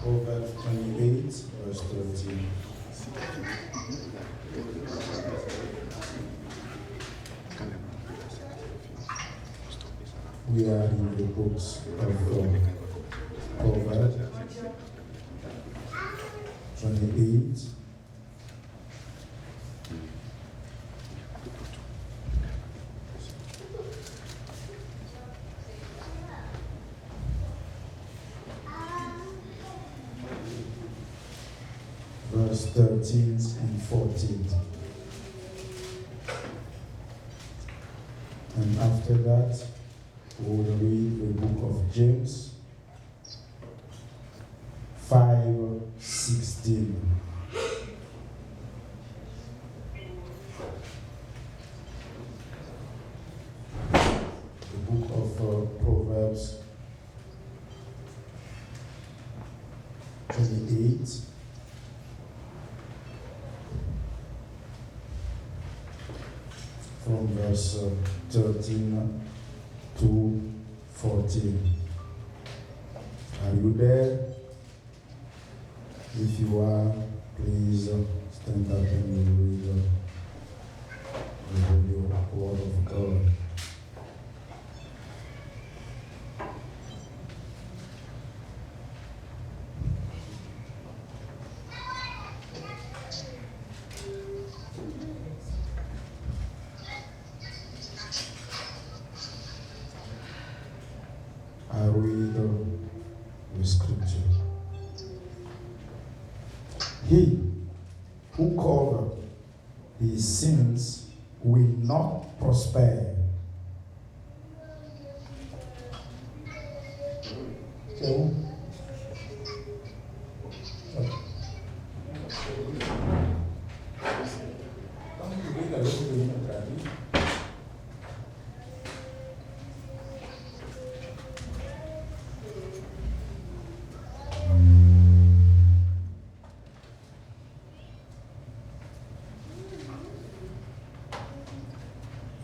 Proverbs 28, verse 13. We are in the books of Proverbs 28. Verse 13 and 14. And after that, we will read the book of James 5:16. The book of Proverbs 28. From verse 13 to 14. Are you there? If you are, please stand up and read the Holy Word of God. I read the scripture. He who covers his sins will not prosper.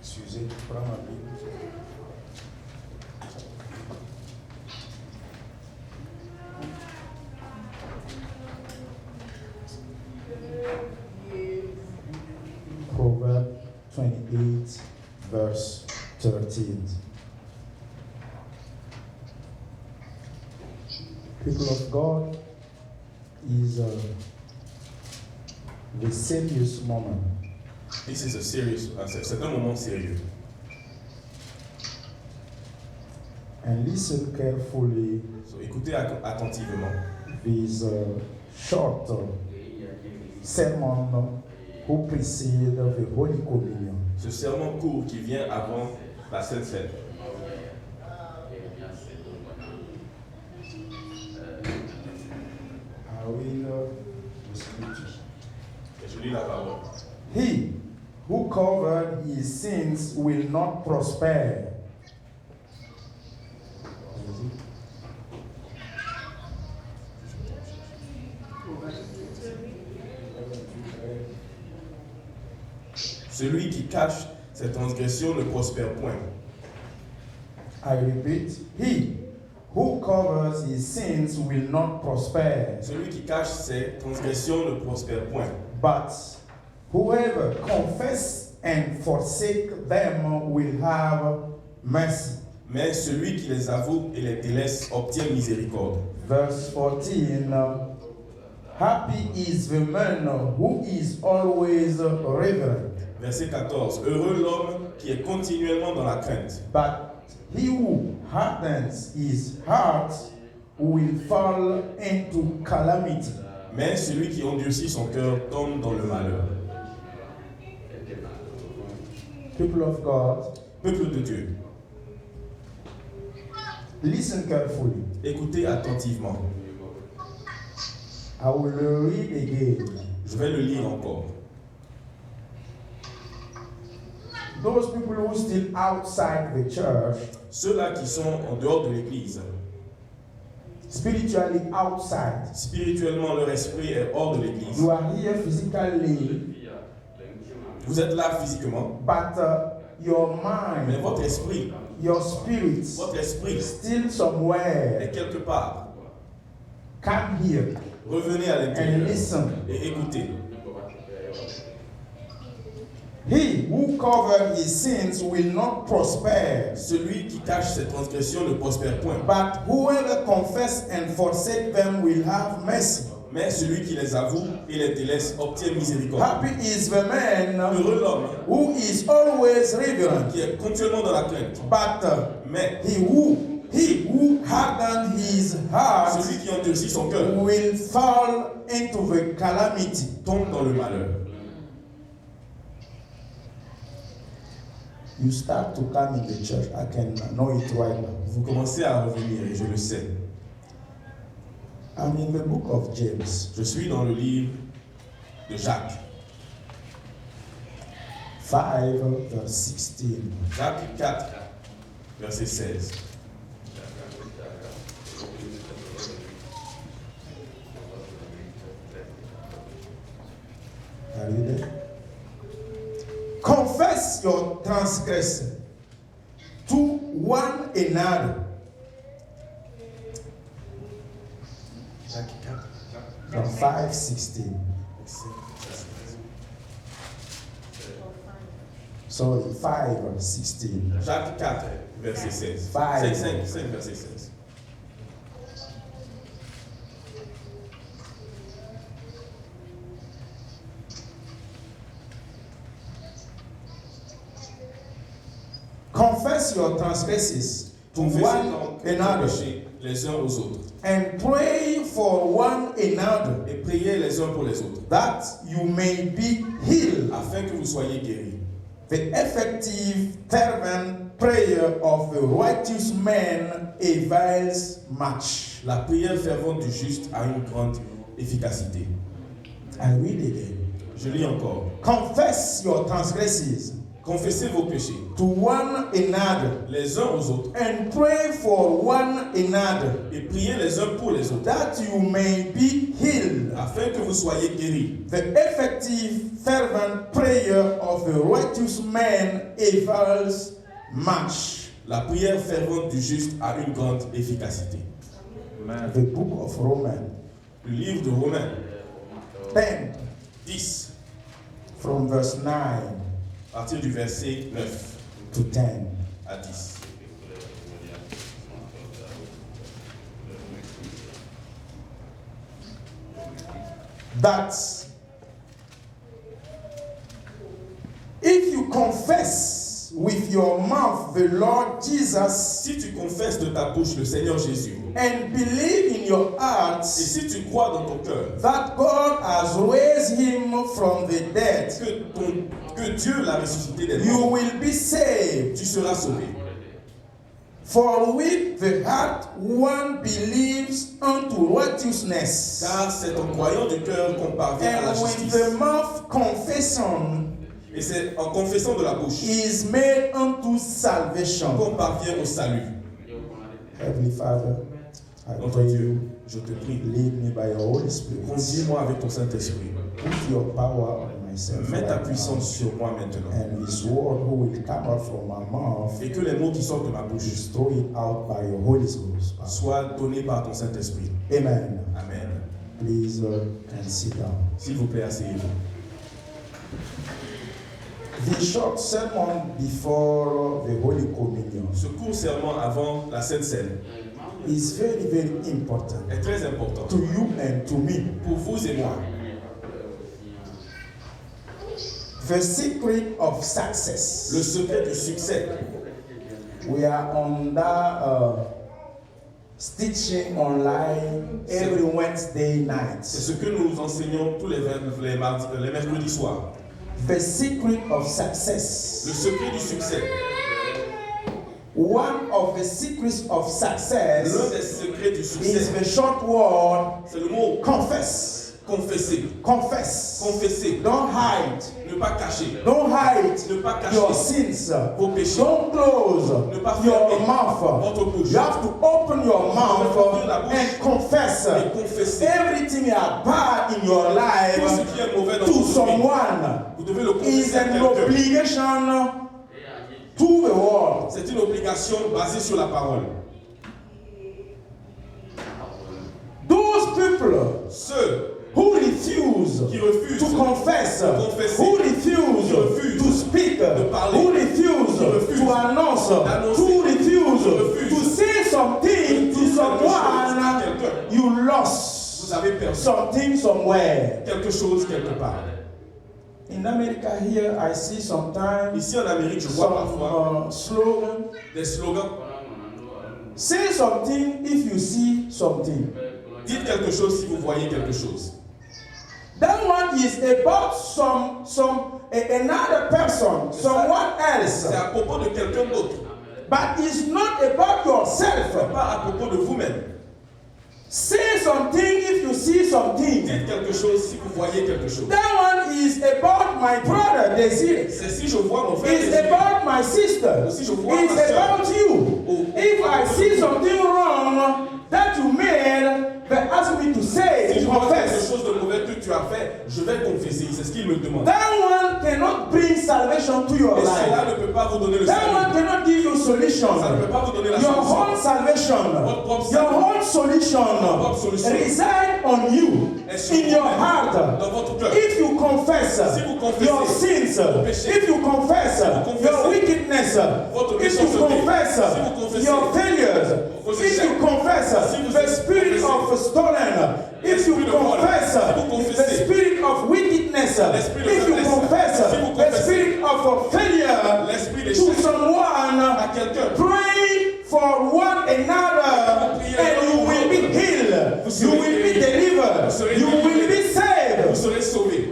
Excusez, prends ma Bible. Proverbs 28, verse 13. People of God, is the serious moment. This is a serious, c'est un moment sérieux. And listen carefully. So, écoutez attentivement. This short sermon who precede the Holy Communion. Ce serment court qui vient avant la Sainte Seine. I will the scripture. Et je lis la parole. He who covered his sins will not prosper. Celui qui cache ses transgressions ne prospère point. I repeat, he who covers his sins will not prosper. Celui qui cache ses transgressions ne prospère point. But whoever confess and forsake them will have mercy. Mais celui qui les avoue et les délaisse obtient miséricorde. Verse 14. Happy is the man who is always reverent. Verset 14. Heureux l'homme qui est continuellement dans la crainte. But he who hardens his heart will fall into calamity. Mais celui qui endurcit son cœur tombe dans le malheur. People of God, Peuple de Dieu, listen carefully. écoutez attentivement. I will read again. Je vais le lire encore. Those people who still outside the church, Ceux-là qui sont en dehors de l'Église, spiritually outside, spirituellement leur esprit est hors de l'Église. you are here physically, Vous êtes là physiquement, but your mais mind, votre esprit, your spirit votre esprit is still est somewhere. quelque part. Come here Revenez à and l'intérieur listen. et écoutez. He who covers his sins will not prosper, Celui qui cache ses transgressions ne prospère point. but whoever confess and forsake them will have mercy. Mais celui qui les avoue et les délaisse obtient miséricorde. Happy is the man Heureux l'homme who is always reverent, qui est continuellement dans la crainte. but Mais he who hardened his heart celui qui endurcit son cœur will fall into the calamity. tombe dans le malheur. You start to come in the church. I can know it right now. Vous commencez à revenir et je le sais. I'm in the book of James, Je suis dans le livre de Jacques. 5 verse 16. Jacques 4, verset 16. Are you there? Confess your transgression to one another. Jacques 4, From 5:16. Sorry, 5:16. Jacques 4, verset 16. 5. 5, verset 16. Confess your transgressions to Confessez one donc vos another péchés les uns aux autres and pray for one another et priez les uns pour les autres that you may be healed. afin que vous soyez guéris. The effective fervent prayer of the righteous man avails much. La prière fervente du juste a une grande efficacité. I read again. Je lis encore. Confess your transgressions Confessez vos péchés to one another les uns aux autres and pray for one another et priez les uns pour les autres that you may be healed. afin que vous soyez guéris. The effective fervent prayer of the righteous man avails much. La prière fervente du juste a une grande efficacité. The book of Romans Le livre de Romains 10 10, from verse 9 à partir du verset 9 to 10. à 10. That if you confess with your mouth the Lord Jesus Si tu confesses de ta bouche le Seigneur Jésus and believe in your heart et si tu crois dans ton cœur that God has raised him from the dead, que Dieu l'a ressuscité des you morts, will be saved. tu seras sauvé. For with the heart one believes unto righteousness, Car c'est en croyant du cœur qu'on parvient à la and with justice. the mouth confession Et c'est en confessant de la bouche is made unto salvation. qu'on parvient au salut. Heavenly Father, I Notre pray Dieu, you je te prie, lead me by your Holy Spirit. conduis-moi avec ton Saint-Esprit. Put your power on myself Mets ta right puissance now. sur moi maintenant. And this word who will come out from my mouth, Et que les mots qui sortent de ma bouche just throw it out by your Holy Ghost. soient donnés par ton Saint-Esprit. Amen. Amen. Please can sit down. S'il vous plaît, asseyez-vous. The short sermon before the Holy Communion Ce court serment avant la Sainte Seine is very, very important est très important to you and to me. pour vous et moi. The secret of Le success. secret du succès. We are on that stitching online every Wednesday night. C'est ce que nous enseignons tous les mercredis soirs. The secret of Le success. secret du succès. One of the secrets of L'un success des secrets du is succès, the short word c'est le mot confess. confesser. Confess. Confesser. Don't hide. Ne pas cacher. Don't hide Ne pas your cacher sins. vos péchés. Don't close Ne pas your fermer mouth. votre bouche. You have to open your ouvrir la mouth bouche and confess Et confesser everything that bad in your tout life ce qui est mauvais dans to votre vie. someone. Vous devez le Is confesser à an quelqu'un. obligation to the world. C'est une obligation basée sur la parole. Those Ceux who refuse qui refusent to confess, de confesser, who refuse qui refusent to speak, de parler, who refuse qui refusent to announce, d'annoncer, who refuse qui refusent to say something de to dire quelque chose à someone, quelqu'un. you lost Vous avez perdu something somewhere. quelque chose quelque part. In America here, I see sometimes Ici en Amérique, je vois parfois some slogan. des slogans. Say something if you see something. Dites quelque chose si vous voyez quelque chose. That one is about another person, someone else. C'est à propos de quelqu'un d'autre, But it's not about yourself. pas à propos de vous-même. Say something if you see something. Dites quelque chose si vous voyez quelque chose. That one is about my brother, Desiree. C'est si je vois mon frère. It's Jésus. about my sister. Si je vois It's ma sœur. about you. Oh. If I see something wrong that you made, they ask me to say, Si to je vois quelque confess. chose de mauvais que tu as fait, je vais confesser. C'est ce qu'il me demande. That one cannot bring salvation to your Et cela life. ne peut pas vous donner le That salut. one cannot give you solution. Ça ne peut pas vous donner la Your solution. own salvation, Votre propre your salut. own solution propre solution. reside on you, Est sur in your vous-même, heart. dans votre cœur. If you confess Si vous confessez your sins, vos péchés, if you confess vous confessez your wickedness, votre if you méchanceté, confess si vous confessez your failures, vos if échecs, you confess si vous the spirit confessez of stolen, if you l'esprit de vol, confess si vous the confessez spirit of wickedness, l'esprit de if you faiblesse, confess si vous the confessez spirit of failure l'esprit to d'échec someone, à quelqu'un, pray for one another and you will be healed, you will be delivered, you will be vous saved. serez sauvés.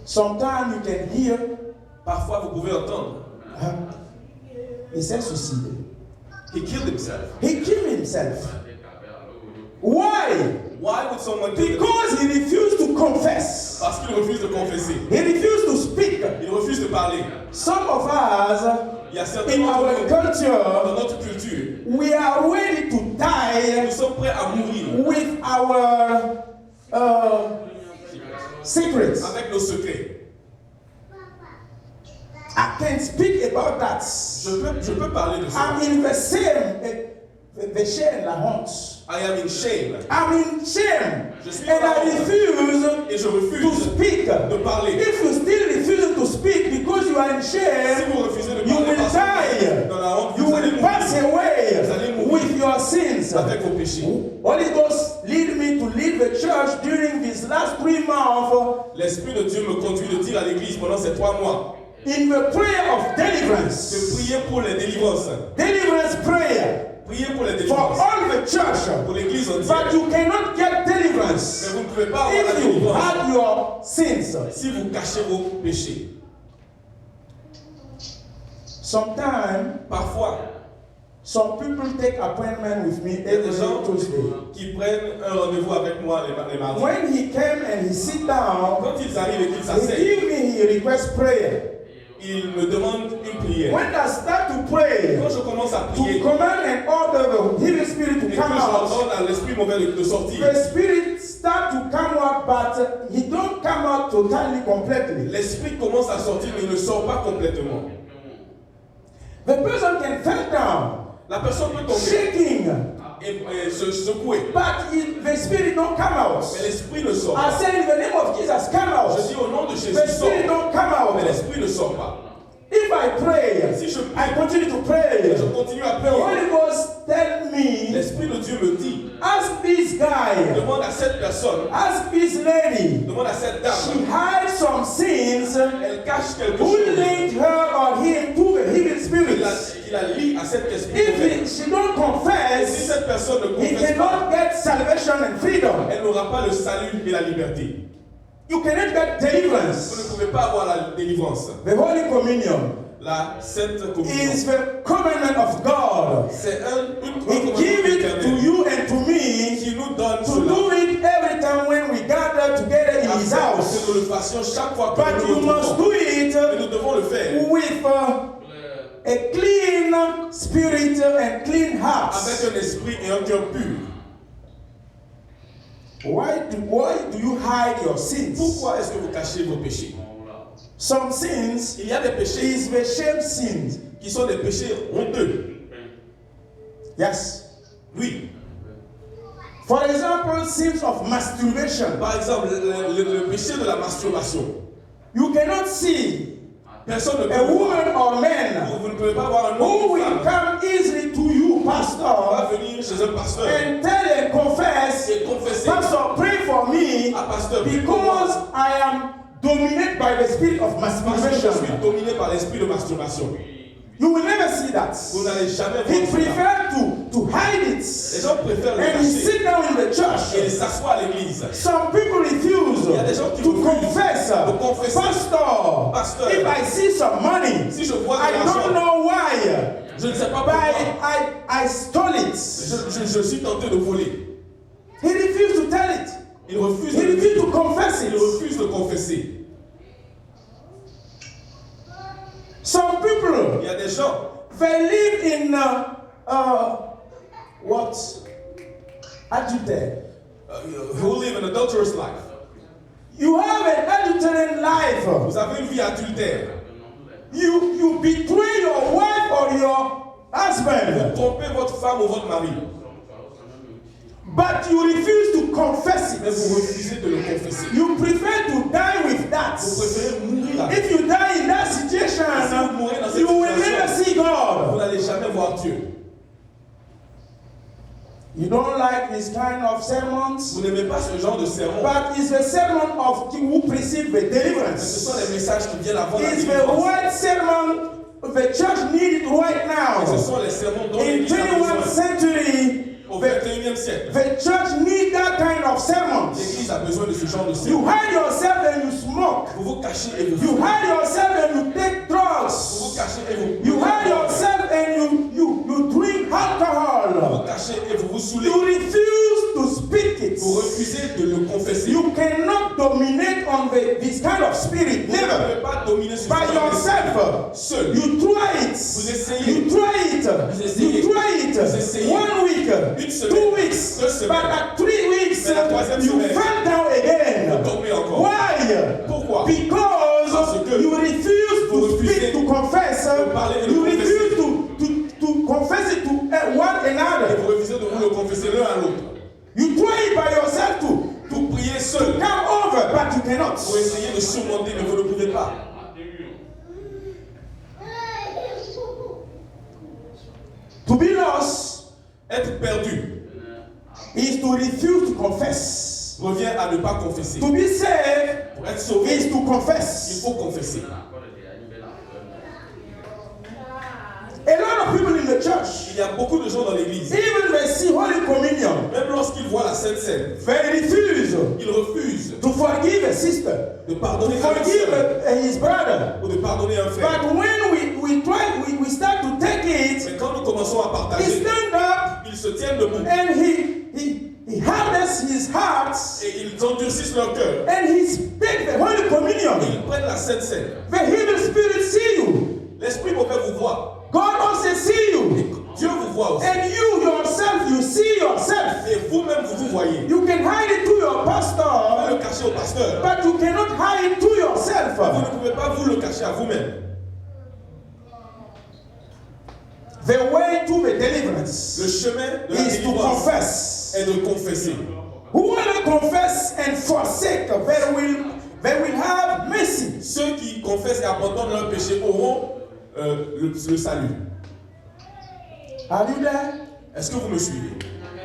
Sometimes you can hear, Parfois, vous pouvez entendre, he s'est suicidé. he killed himself. He killed himself. Why? Why would someone kill himself? Because he refused to confess. Parce qu'il refuse de confesser. He refused to speak. Il refuse de parler. Some of us, Il y a certains in d'entre our nous, culture, dans notre culture, we are ready to die nous sommes prêts à mourir with our secrets. avec nos secrets. I can speak about that. Je peux parler de ça. I'm in the same, the shame, la honte. I am in shame. I'm in shame. Je suis And dans la I honte. refuse Et je to refuse speak. de parler. If you still refuse to speak because you are in Si shame, vous refusez de you parler will parce que vous êtes die. dans la honte, You vous allez will pass mourir away Vous allez mourir. with your sins. avec vos péchés. Holy Ghost lead me to lead the church during these last 3 months L'Esprit de Dieu me conduit de dire à l'Église pendant ces 3 mois in the prayer of de deliverance. prier pour les délivrances. Deliverance prayer Priez pour les for délivrances. all the church. Pour l'Église But entière. you cannot get Mais deliverance vous ne pouvez pas avoir la if you délivrance hide your sins. si vous cachez vos péchés. Sometimes Parfois, some people take appointment with me il y a every des gens Tuesday. qui prennent un rendez-vous avec moi les mardis. When he came and he sit down, Quand ils arrivent et qu'ils he s'asseyent, give me he request prayer. ils me demandent une prière. When I start to pray, Quand je commence à to prier command and order the healing spirit et to que come out, j'ordonne à l'esprit mauvais de sortir, the spirit start to come out, but he don't come out totally, completely. l'esprit commence à sortir mais il ne sort pas complètement. The person can fall down, La personne peut tomber shaking, et se secouer, but the spirit don't come out. mais l'esprit ne sort I pas. said in the name of Jesus, come Je out. dis au nom de Jésus, The sors, spirit don't come mais out. l'esprit ne sort pas. If I pray, Si je prie, I continue to pray. je continue à The Holy prier. Ghost tell me, L'esprit de Dieu me dit, ask this guy, demande à cette personne, ask this lady. demande à cette She dame, hides some sins. elle cache quelque Who chose. linked her or him to the evil spirits? Il a lié à cet esprit If mauvais. she don't Et si confess, cette personne ne he confesse pas, cannot get salvation and freedom. elle n'aura pas le salut et la liberté. You cannot get Vous ne deliverance. pouvez pas avoir la délivrance. The Holy Communion La Sainte Communion, is the commandment of God. c'est un He commandement give it to éternel you and to me qui nous donne to cela. do it every time when we gather together in His Afin house. que nous le fassions chaque fois que But nous you le must faisons. do it Et nous devons le faire with a clean spirit and clean heart. avec un esprit et un cœur pur. Why do you hide your sins? Pourquoi est-ce que vous cachez vos péchés? Some sins Il y a des péchés is the shame sins. qui sont des péchés honteux. Yes. Oui. For example, sins of masturbation. Par exemple, le péché de la masturbation. You cannot see Personne ne peut a voir. woman or man Vous ne pouvez pas voir un who homme ou will une femme come easily to you, qui va pastor, venir chez un pasteur and tell and confess, et confesser. Pastor, pray for me Ah, pasteur, because I am dominated by the spirit of parce que je masturbation. suis dominé par l'esprit de masturbation. You will never see that. Vous n'allez jamais He voir cela. preferred to hide Les it. gens préfèrent le And he cacher sit down in the et church. s'asseoir à l'église. Some people refuse Il y a des gens qui to refusent confess. de confesser. Pastor, Pasteur, if I see some money, si je vois de I don't l'argent, know why, je ne sais pas but pourquoi, I stole it. je suis tenté de voler. He refused to tell it. Il refuse He de, refused to confess il it. refuse de confesser. Some people, Il y a des gens they live in what? Adultery. who live an adulterous life. You have an adulterine life. Vous avez une vie adultère. You betray your wife or your Vous husband, trompez votre femme ou votre mari, but you refuse to confess mais vous it. refusez de le confesser. You prefer to die with that. Vous préférez mourir avec. If you die in that Si situation, vous mourrez dans cette you will never situation, see vous God. n'allez jamais voir Dieu. You don't like this kind of sermons, Vous n'aimez pas ce genre de sermon. but it's the sermon of who precede the Ce deliverance. sont les messages qui viennent avant la It's the délivrance. right sermon the church needs it right Et now. ce sont les sermons dont In l'Église a 21st besoin. century, Au the, 21e siècle, the church needs that kind of sermons. l'Église a besoin de ce genre de You sermons. hide yourself and you smoke. Vous vous cachez et vous You fumez. hide yourself and you take Vous vous drugs. cachez et vous You hide yourself and you drink Vous alcohol. cachez et vous vous saoulez. You refuse to speak it. Vous refusez de le confesser. You cannot dominate on this kind of spirit. Vous ne Never. pouvez pas dominer ce By genre d'esprit. yourself. Seul. You try it. Vous essayez. You try it. Vous essayez. You try it. Vous essayez. 1 week. Une semaine. 2 weeks. 2 semaines. But at 3 weeks, Mais la troisième you semaine, fell down again. vous tombez encore. Why? Pourquoi? Because Parce que you refuse vous to refusez speak, to confess. de parler et de You confesser. refuse to confess it to one Et another. vous refusez de vous le confesser l'un à l'autre. You try it by yourself to Vous priez seul come over, but you cannot. pour essayer de surmonter, mais vous ne pouvez pas. To be lost Être perdu is to refuse to confess. revient à ne pas confesser. To be saved Pour être sauvé, is to il confess. faut confesser. A lot of people in the church, Il y a beaucoup de gens dans l'église, even they see Holy Communion, même lorsqu'ils voient la Sainte Seine, they refuse ils refusent to forgive a sister, de to pardonner un forgive frère his brother. ou de pardonner un frère. But when we start to take it, Mais quand nous commençons à he partager, stand up ils se tiennent debout and he hardens his heart et ils endurcissent leur cœur. and he take the Holy Et Communion. ils prennent la Sainte Seine. The evil spirit see you. L'Esprit mauvais vous voit. God also see you. Dieu vous voit aussi. And you yourself, you see yourself. Et vous-même, vous vous voyez. You can hide it to your Vous pouvez pastor, le cacher au pasteur. but you cannot hide it to Vous yourself. ne pouvez pas vous le cacher à vous-même. The way to the Le deliverance chemin de la is to délivrance confess. est de confesser. Who will confess and forsake, they will have mercy. Ceux qui confessent et abandonnent leur péché auront le salut. Are you there? Est-ce que vous me suivez?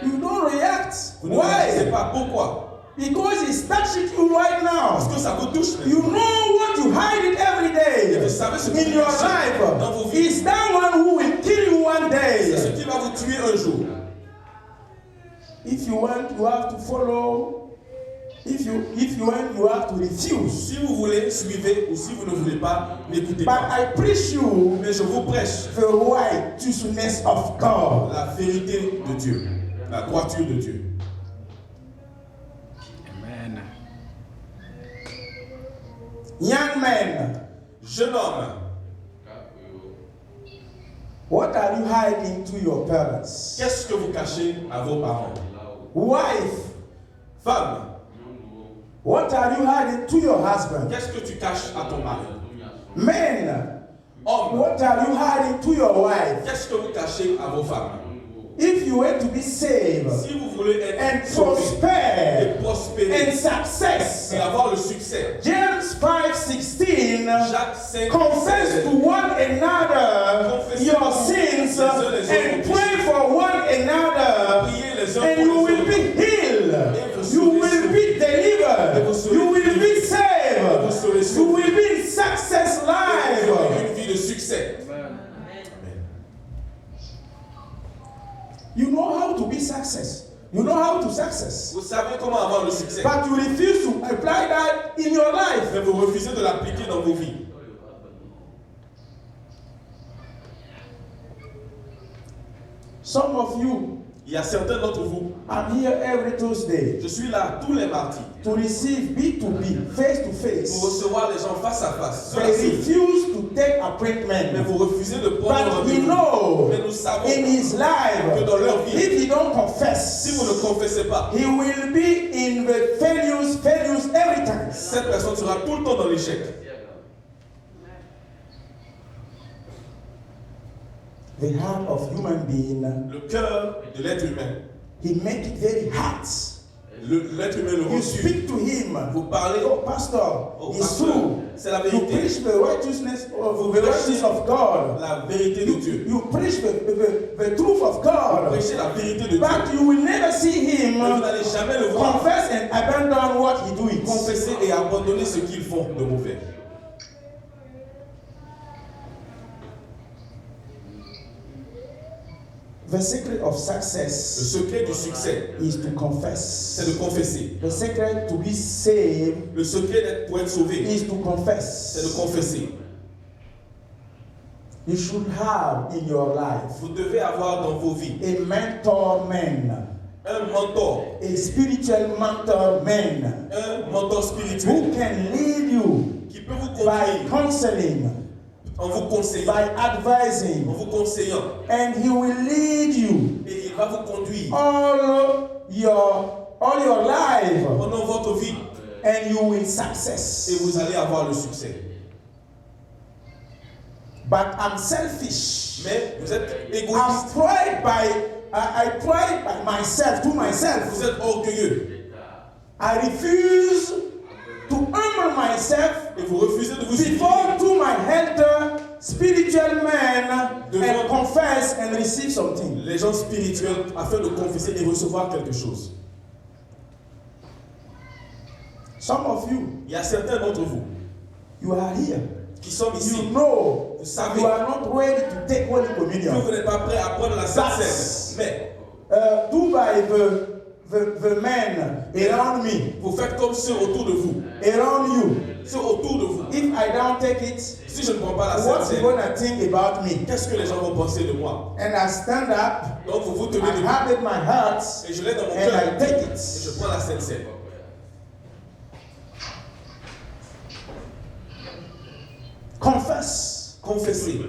You don't react. Vous ne réalisez Why? pas pourquoi? Because it's touching you right Parce now. que ça vous touche. You know what you hide it every day Vous savez ce que in vous your cachez dans vos life. vies. It's that one who will kill you one C'est ce day. qui va vous tuer un jour. If you want, you have to follow. If you want, you have to refuse. Si vous voulez, suivez, ou si vous ne voulez pas, n'écoutez But pas. I preach you Mais je vous prêche the righteousness of God. la vérité de Dieu, la droiture de Dieu. Amen. Young men, Jeune homme, what are you hiding to your parents? qu'est-ce que vous cachez à vos parents? Wife, Femme, what are you hiding to your husband? qu'est-ce que tu caches à ton mari? Men, Homme, what are you hiding to your wife? qu'est-ce que vous cachez à vos femmes? if you were to be saved Si vous voulez être and sauvé prosper et prospérer and success, et avoir le succès, James 5:16, Jacques 5, confess to one another your sins and pray for one another, priez les uns and pour you les will be autres. healed. You will be delivered. You will be saved. You will be in success Et vous aurez life. une vie de succès. Amen. Amen. You know how to be success. You know how to success. Vous savez comment avoir le succès, But you refuse to apply that in your life. mais vous refusez de l'appliquer dans vos vies. Some of you, Il y a certains d'entre vous, I'm here every Tuesday je suis là tous les mardis to receive B2B, face to pour face. recevoir les gens face à face. They refuse to take Mais appointment. vous refusez de prendre un But we rendez-vous. know Mais nous savons in his que life, dans leur vie, if he don't si confess, vous ne confessez pas, he will be in the failures every time. cette personne sera tout le temps dans l'échec. The heart of human being, Le cœur de l'être humain, he make it very hard. l'être humain le You reçut. speak to him. Vous parlez, Oh, pastor, oh, it's pasteur, true. c'est la You vérité. preach the righteousness of God. La vérité de Dieu. You preach the truth of Vous God. prêchez la vérité de Dieu. But you will never see him Mais vous n'allez jamais le voir confess and abandon what he doing. confesser et abandonner ce qu'ils font de mauvais. The secret of Le success secret du succès, is to confess. c'est de confesser. The secret to be saved Le secret pour être sauvé, is to c'est de confess. confesser. You should have in your life Vous devez avoir dans vos vies a mentor man, un mentor a spiritual mentor man who spirituel can lead you qui peut vous by conduire counseling, en vous conseillant, by en advising, vous conseillant, and he will lead you et il va vous conduire all your life, pendant votre vie and you will et success. vous allez avoir le succès. But I'm selfish. Mais vous êtes I'm égoïste, pride I pride by myself to myself. vous êtes orgueilleux I refuse to humble myself et vous refusez de vous before humilier to my elder spiritual man Devant- and confess and receive something. les gens spirituels afin de confesser et recevoir quelque chose. Some of you, Il y a certains d'entre vous you are here. qui sont ici, You know vous savez you are not ready to take Holy que Communion. vous n'êtes pas prêt à prendre la Sainte That's- Seine. Mais Do by the men around me, vous faites comme ceux autour de vous. around you. Ceux autour de vous. If I don't take it, Si je ne prends pas la Sainte what's Seine, gonna think about me? qu'est-ce que les gens vont penser de moi? And I stand up, Donc vous vous tenez I debout have it in my heart, et je l'ai dans mon and cœur I take et it. je prends la Sainte Seine. Confess. Confessez.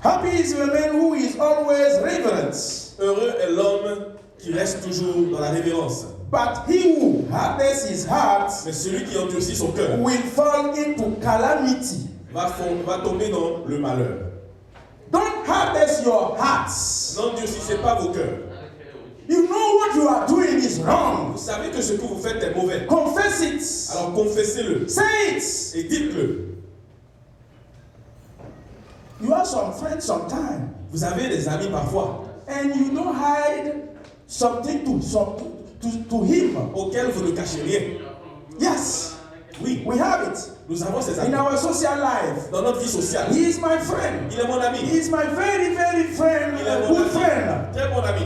Happy is the man who is always reverent, Heureux est l'homme qui reste toujours dans la révérence. but he who hardens his heart Mais celui qui endurcit son cœur will fall into calamity. va tomber dans le malheur. Don't harden your hearts. N'endurcissez pas vos cœurs. You know what you are doing is wrong. Vous savez que ce que vous faites est mauvais. Confess it. Alors confessez-le Say it. et dites-le. You have some friends sometimes, Vous avez des amis parfois and you don't hide something to him. auxquels vous ne cachez rien. Yes, Oui, we have it nous avons ces in amis. our social life. Dans notre vie sociale, He is my friend. il est mon ami. He is my very, very friend, Il est mon good ami. friend. Très bon ami.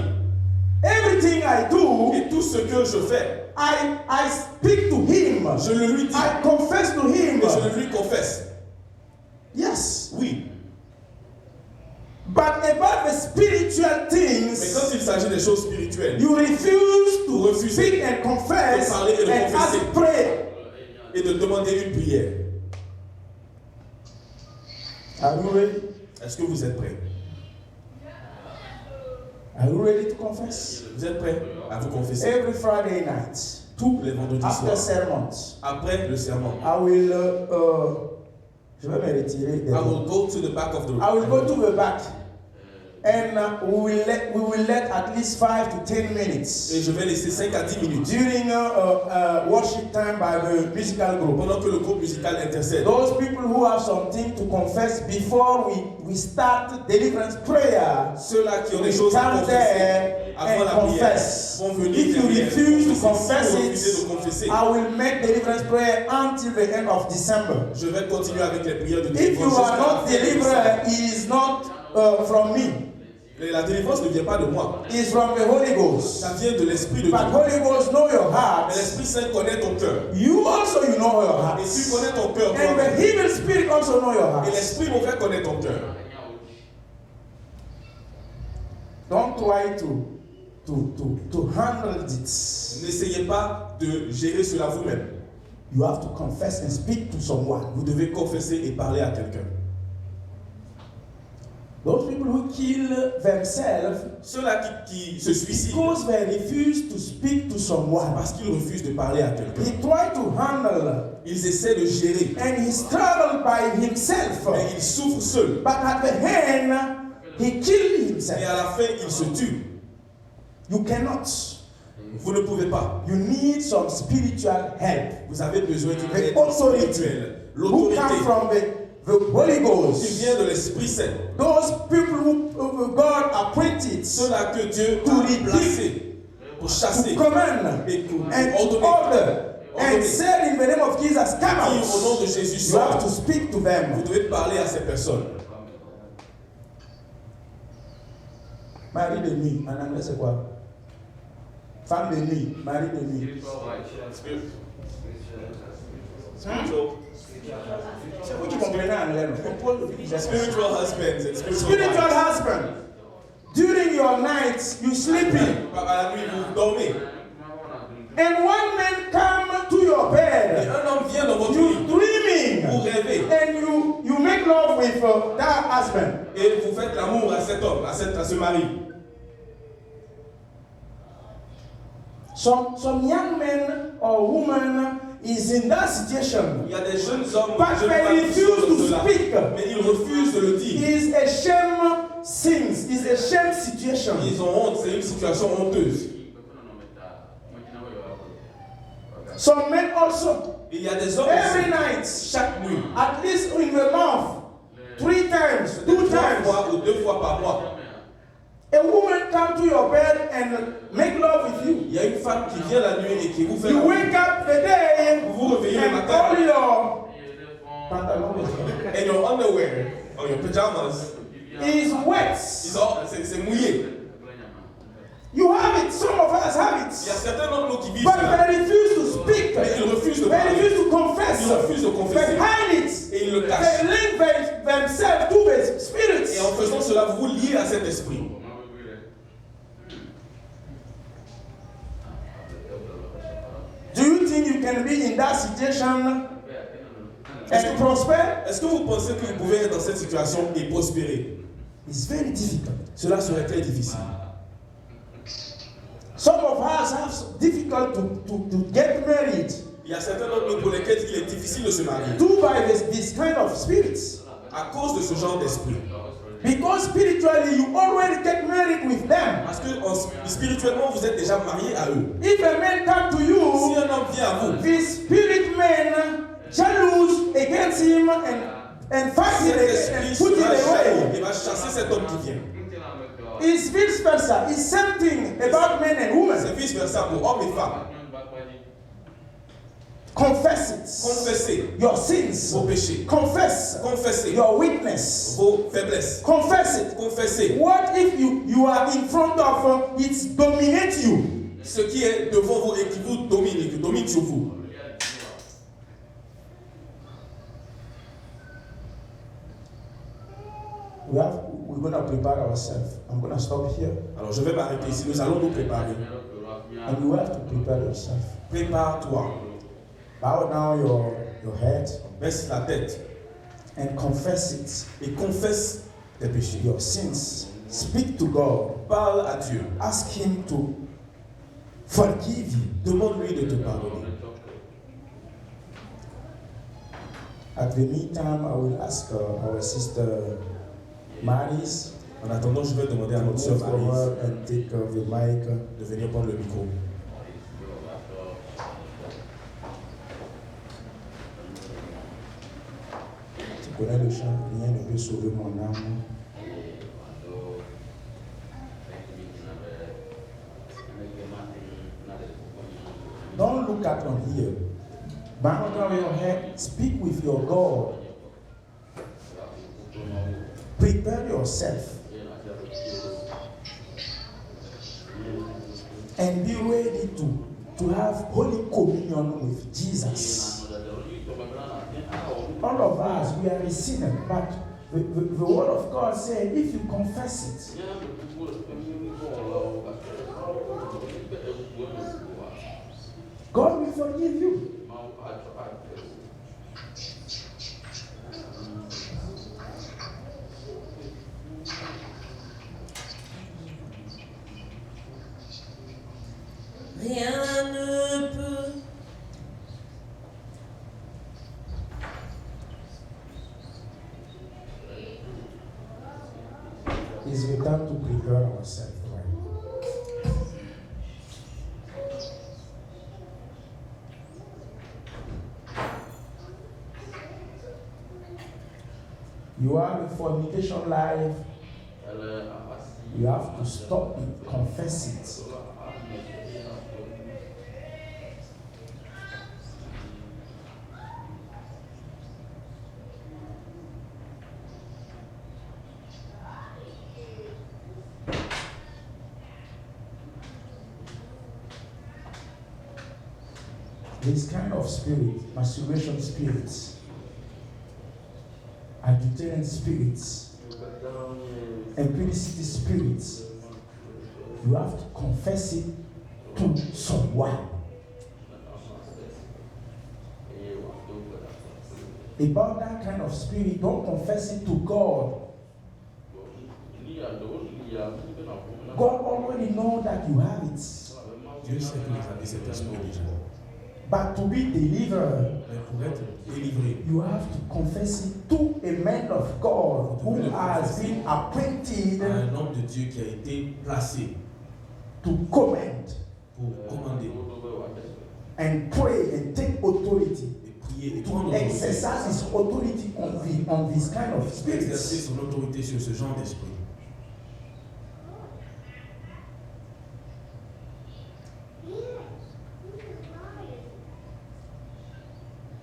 Everything I do, Et tout ce que je fais, I speak to him. je le lui dis I confess to him. et je le lui confesse. Yes. Oui, But about the spiritual mais things, quand il s'agit des choses spirituelles, you refuse to refusez speak and confess de parler et de and confesser. ask pray. et de demander une prière, Are you ready? est-ce que vous êtes prêts? Are you ready to confess? Vous êtes prêts à vous confesser? Every Friday night, Tous les vendredis after soirs, sermons, après le serment, I will. Je vais me retirer. I will go to the back of the room. I will go to the back. And we will let at least 5 to 10 minutes Et je vais laisser 5 à 10 minutes during worship time by the musical group. pendant que le groupe musical intercède. Those people who have something to confess before we start deliverance prayer, Ceux-là qui ont des choses à come confesser there avant and la prière confess. vont venir If you derrière. refuse to Si vous confess refusez it, de confesser, I will make deliverance prayer until the end of December. je vais continuer avec les prières de If délivrance. you are jusqu'à la not fin de décembre. delivered, it is not from me. Et la délivrance ne vient pas de moi. It's from the Holy Ghost. Ça vient de l'Esprit de But Dieu. Holy Ghost know your heart. Mais l'Esprit Saint connaît ton cœur. You also know your heart. Et tu connais ton cœur, And toi-même. the evil spirit also know your Et heart. l'Esprit mauvais connaît ton cœur. Don't try to handle it. N'essayez pas de gérer cela vous-même. You have to confess and speak to someone. Vous devez confesser et parler à quelqu'un. Those people who kill themselves Ceux-là qui se suicident because they refuse to speak to someone. parce qu'ils refusent de parler à quelqu'un. He tried to handle Ils essaient de gérer, and he struggled by himself. mais ils souffrent seuls. But at the end, he killed himself. Et à la fin, ils se tuent. You cannot. Vous ne pouvez pas. You need some spiritual help. Vous avez besoin d'une The aide authority spirituelle. who L'autorité come from the Holy qui Ghost. vient de l'Esprit Saint. Those people who God appointed Ceux-là que Dieu To a rebuke, placés pour chasser to command et pour and ordonner. order and Ordonner. say in the name of Jesus, come Qui, au nom out. de Jésus, You have sort. to speak to Vous them. devez parler à ces personnes. Mari de nuit, en anglais c'est quoi? Femme de nuit, mari de nuit. C'est vous qui comprenez en anglais, non? Spiritual husbands and spiritual Spiritual wives. husband. During your nights, you sleeping, À la nuit, vous dormez. and one man come to your Et bed. un homme vient dans votre You lit. dreaming, Vous rêvez. and you make love with that husband. Et vous faites l'amour à cet homme, à ce mari. Some young men or woman is in that situation. Il y a des jeunes hommes But jeunes they femmes qui refuse sont dans to cela. speak. Mais ils refusent de le dire. Is a shame sins. Is a shame situation. Ils ont honte, c'est une situation honteuse. Some men also Il y a des hommes every aussi, night, chaque nuit, at least in the month, 3 times, 2 3 times, fois ou 2 fois par mois. a woman come to your bed and make love with you. Il y a une femme qui vient la nuit et qui vous fait You l'amour. wake up the day Vous vous réveillez le and matin all your pantalon and your underwear or your pajamas, is wet. c'est mouillé. You have it. Some of us have Il y a it. certains d'entre nous qui vivent But cela. they refuse to speak. Mais ils refusent de They parler. refuse to confess. Ils refusent de They confesser. hide it. Et ils le They cachent. link themselves to the Et spirits. en faisant cela, vous vous liez à cet esprit. Do you think you can be in that situation and prosper? Est-ce que vous pensez que vous pouvez être dans cette situation et prospérer? It's very difficult. Cela serait très difficile. Some of us have difficult to get married Il y a certains d'entre nous pour lesquels il est difficile de se marier due by this kind of spirits. à cause de ce genre d'esprit. Because spiritually you already get married with them. Parce que spirituellement, vous êtes déjà marié à eux. If a man come to Si you, un homme vient à vous, the spirit man jealous against him and fight him cet and esprit put him sera jaloux away. et va chasser cet homme qui vient. It's vice versa. It's same thing about men and women. C'est vice versa pour hommes et femmes. Confess it. Confessez Your sins. vos péchés. Confess Confessez your weakness. vos faiblesses. Confess it. Confessez What if you are in front of it dominate you? ce qui est devant vous et qui vous domine, qui domine sur vous. We're going to prepare ourselves. I'm going to stop here. Alors je vais m'arrêter ici. Nous allons nous préparer. And you have to prepare yourself. Prépare-toi. Bow down your head Baisse la tête and confess it. et confesse tes péchés. Your sins. Speak to God. Parle à Dieu. Ask Him to forgive you. Demande-lui de te pardonner. At the meantime, I will ask our sister Maris En attendant, je vais demander à to notre move sœur Maryse forward and take the mic. de venir prendre le micro. Tu connais le chant, rien ne peut sauver mon âme. Don't look at from here. Bow down your head, speak with your God. Prepare yourself. And be ready to have Holy Communion with Jesus. All of us, we are a sinner, but the Word of God said, if you confess it, God will forgive you. Rien ne peut. It's the time to prepare ourselves, right? You are in fornication life. You have to stop it, confess it. This kind of spirit, masturbation spirits, adulterant spirits, impurity spirits, you have to confess it to someone. About that kind of spirit, don't confess it to God. God already knows that you have it. Dieu sait que vous avez cet esprit déjà. But to be delivered, Mais pour être délivré, you have to confess it to a man of God who has been appointed à un homme de Dieu qui a été placé to command pour commander and pray and take authority, et prier et to prendre exercise his authority on this kind of exercer spirits. son autorité sur ce genre d'esprit.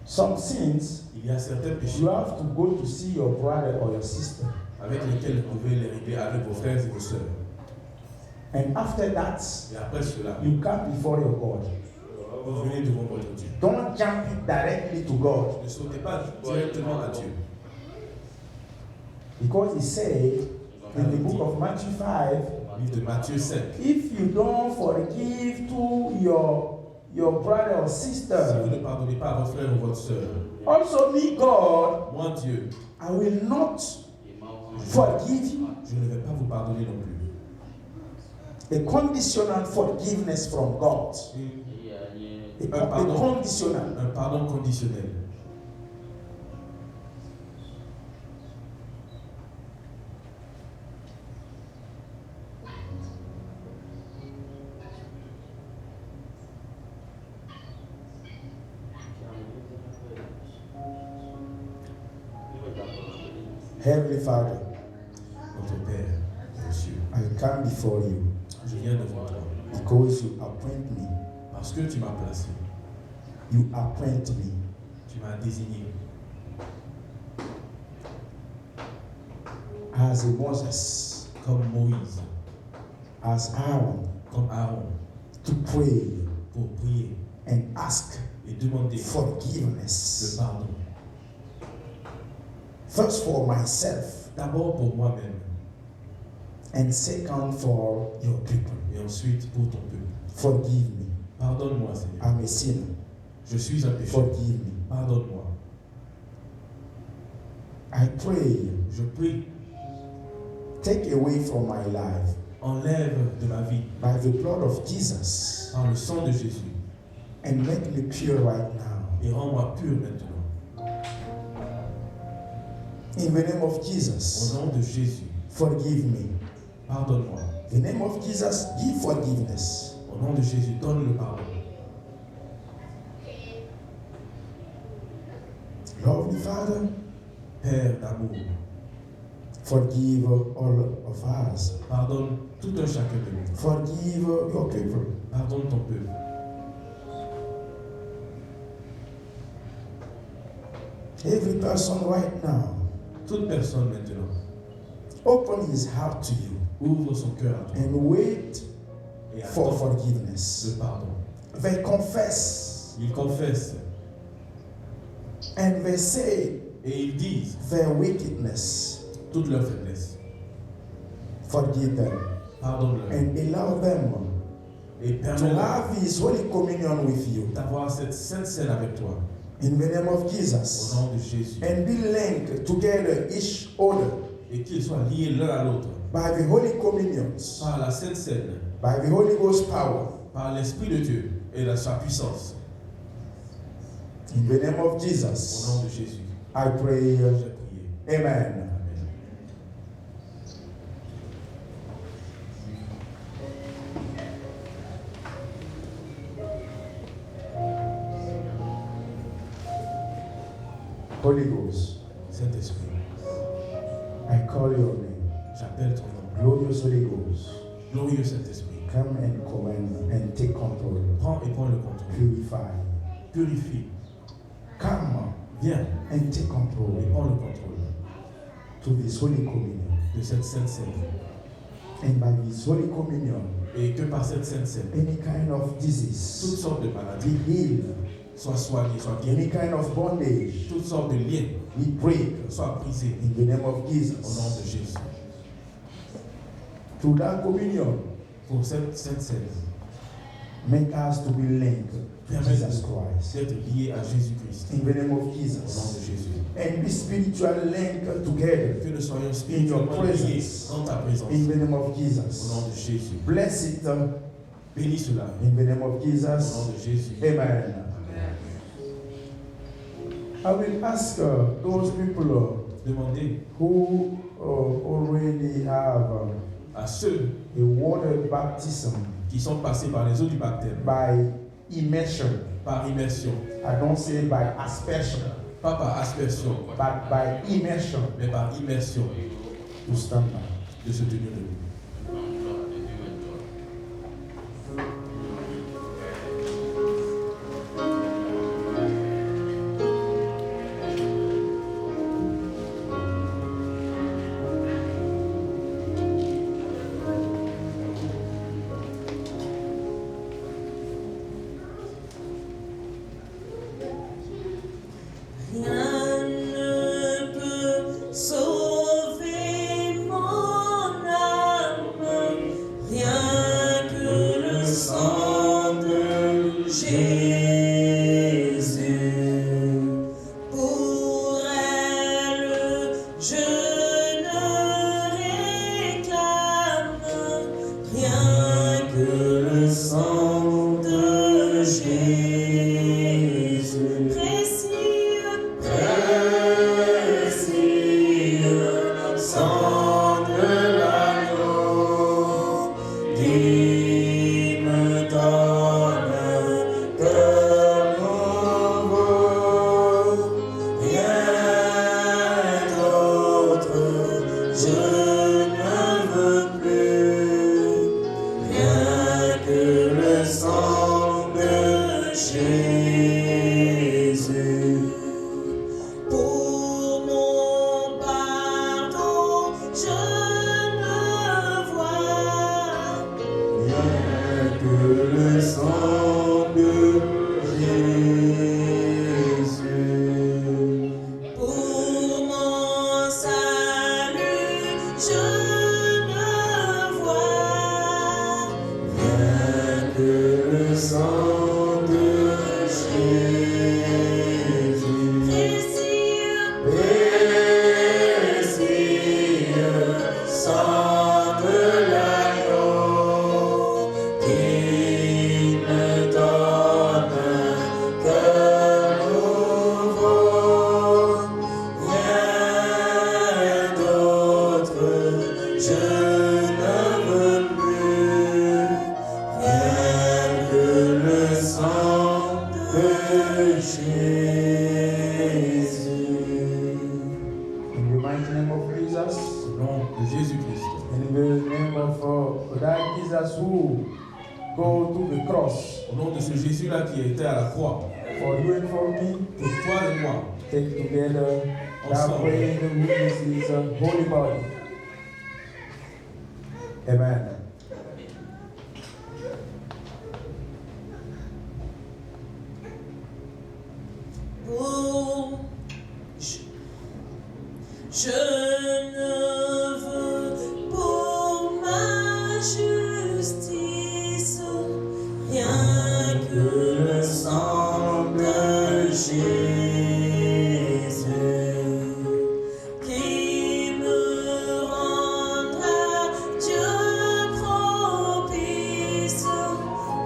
Some sins, Il y a certains péchés you have to go to see your brother or your sister. avec lesquels vous pouvez les régler avec vos frères et vos sœurs. And after that, Et après cela, you come before your God. vous venez devant votre Dieu. Don't jump it directly to God. Ne sautez pas directement à Dieu. Because he said in the book of Matthew 5, Livre de Matthieu 5. if you don't forgive to your brother or Si sister, vous ne pardonnez pas à votre frère ou votre sœur, also me, God, moi Dieu, I will not forgive you. je ne vais pas vous pardonner non plus. A conditional forgiveness from God. A conditional. Un pardon conditionnel. Heavenly Father, Notre Père, mon Dieu, I come before you je viens devant toi because you appoint me. parce que tu m'as placé, You appoint me. tu m'as désigné As a Moses, comme Moïse, as Aaron, comme Aaron, to pray pour prier and ask et demander le forgiveness. pardon. First for myself, D'abord pour moi-même and second for your people. et ensuite pour ton peuple. Forgive me. Pardonne-moi, Seigneur. I'm a sinner. Je suis un pécheur. Forgive me. Pardonne-moi. I pray, Je prie, take away from my life, enlève de ma vie by the blood of Jesus, par le sang de Jésus and make me pure right now. et rends-moi pur maintenant. In the name of Au Jesus, nom de Jésus, forgive me. Pardonne-moi. In the name of Jesus, give forgiveness. Au nom de Jésus, donne le pardon. Lovely Father, Père d'amour, forgive all of us. pardonne tout un chacun de nous. Forgive your people. Pardonne ton peuple. Every person right now, Toute personne maintenant open his heart to you ouvre son cœur à toi and wait et for attend forgiveness. le pardon. They confess Ils confessent and they say et ils disent their wickedness. toute leur faiblesse. Forgive them Pardonne-leur and allow them et to permets-leur have his holy communion with you. d'avoir cette sainte scène avec toi. In the name of Au Jesus. nom de Jésus. And be linked together each other Et qu'ils soient liés l'un à l'autre by the holy communions, par la sainte scène, by the Holy Ghost power. par l'Esprit de Dieu et sa puissance. In the name of Au Jesus, nom de Jésus. I pray. J'ai prié. Amen. Amen. Holy Ghost, Saint-Esprit, I call your name. j'appelle ton nom. Glorious Holy Ghost, Glorieux Saint-Esprit, come and command and take control. prends et prends le contrôle. Purify. Purifie. Come Viens and take et control prends le contrôle to this Holy Communion. de cette sainte scène. And by this Holy Communion, Et que par cette sainte scène, any kind of toutes disease sortes de be maladies healed, soient soignées, soient guéries. any kind of bondage Toutes sortes de liens be break soient brisés in the name of au nom Jesus. de Jésus. Through that communion, Pour cette sainte scène, make us to be linked to Jesus Christ. d'être liés à Jésus-Christ. In the name of Au nom de Jesus. Jésus. And be spiritually linked together. Que nous soyons In your spirituellement liés presence. dans ta présence. In the name of Au nom Jesus. de Jésus. Bless it Bénis cela. in the name of Au nom Jesus. de Jésus. Amen. I will ask those people Demandez who already have à ceux a water baptism qui sont passés par les eaux du baptême, by immersion. par immersion, I don't say by aspersion, pas par aspersion, but by immersion, mais par immersion, to stand up. de se tenir debout. Rien ne peut sauver mon âme, rien que le sang de Jésus. Pour elle, je ne réclame rien que le sang de Jésus. Sang de l'agneau qui me donne cœur nouveau, rien d'autre je ne veux plus, rien que le sang de Jésus. Pour mon pardon, je ne vois Rien que le sang de Jésus. pour mon salut, je ne vois Rien que le sang de Jésus. précieux, Précieux sang de l'agneau qui me donne cœur nouveau. Rien d'autre name of Jesus. Au nom de Jésus-Christ. In the name of that Jesus who go to the cross Au nom de ce Jésus-là qui était à la croix. for you and for me. Pour toi et moi. Take together that way the witness is a holy body. Amen. Oh, je ne veux pour ma justice rien que le sang de Jésus qui me rendra Dieu propice,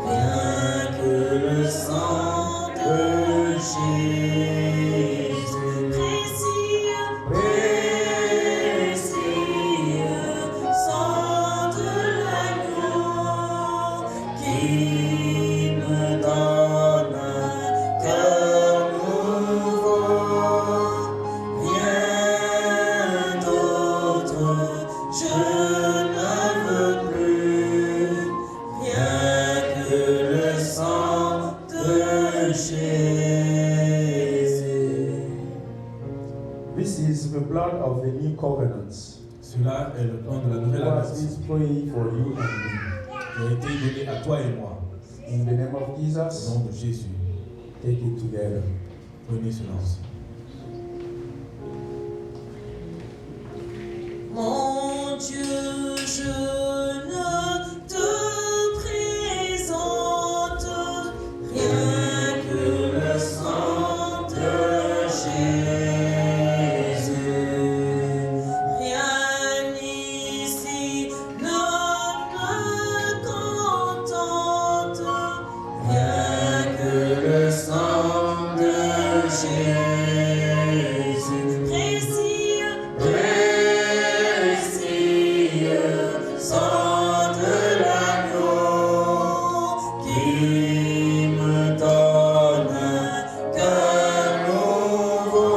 rien que le sang de Jésus. This is the blood of the new covenant. Cela est le plan de la nouvelle Was alliance is praying for you and qui a été donné à toi et moi. me. In the name of Au Jesus, nom de Jésus. take it together. Prenez silence. Mon Dieu, je ne te présente rien que le sang de Jésus. Rien ici ne me contente, rien que le sang de Jésus. Sang de l'agneau qui me donne un cœur nouveau,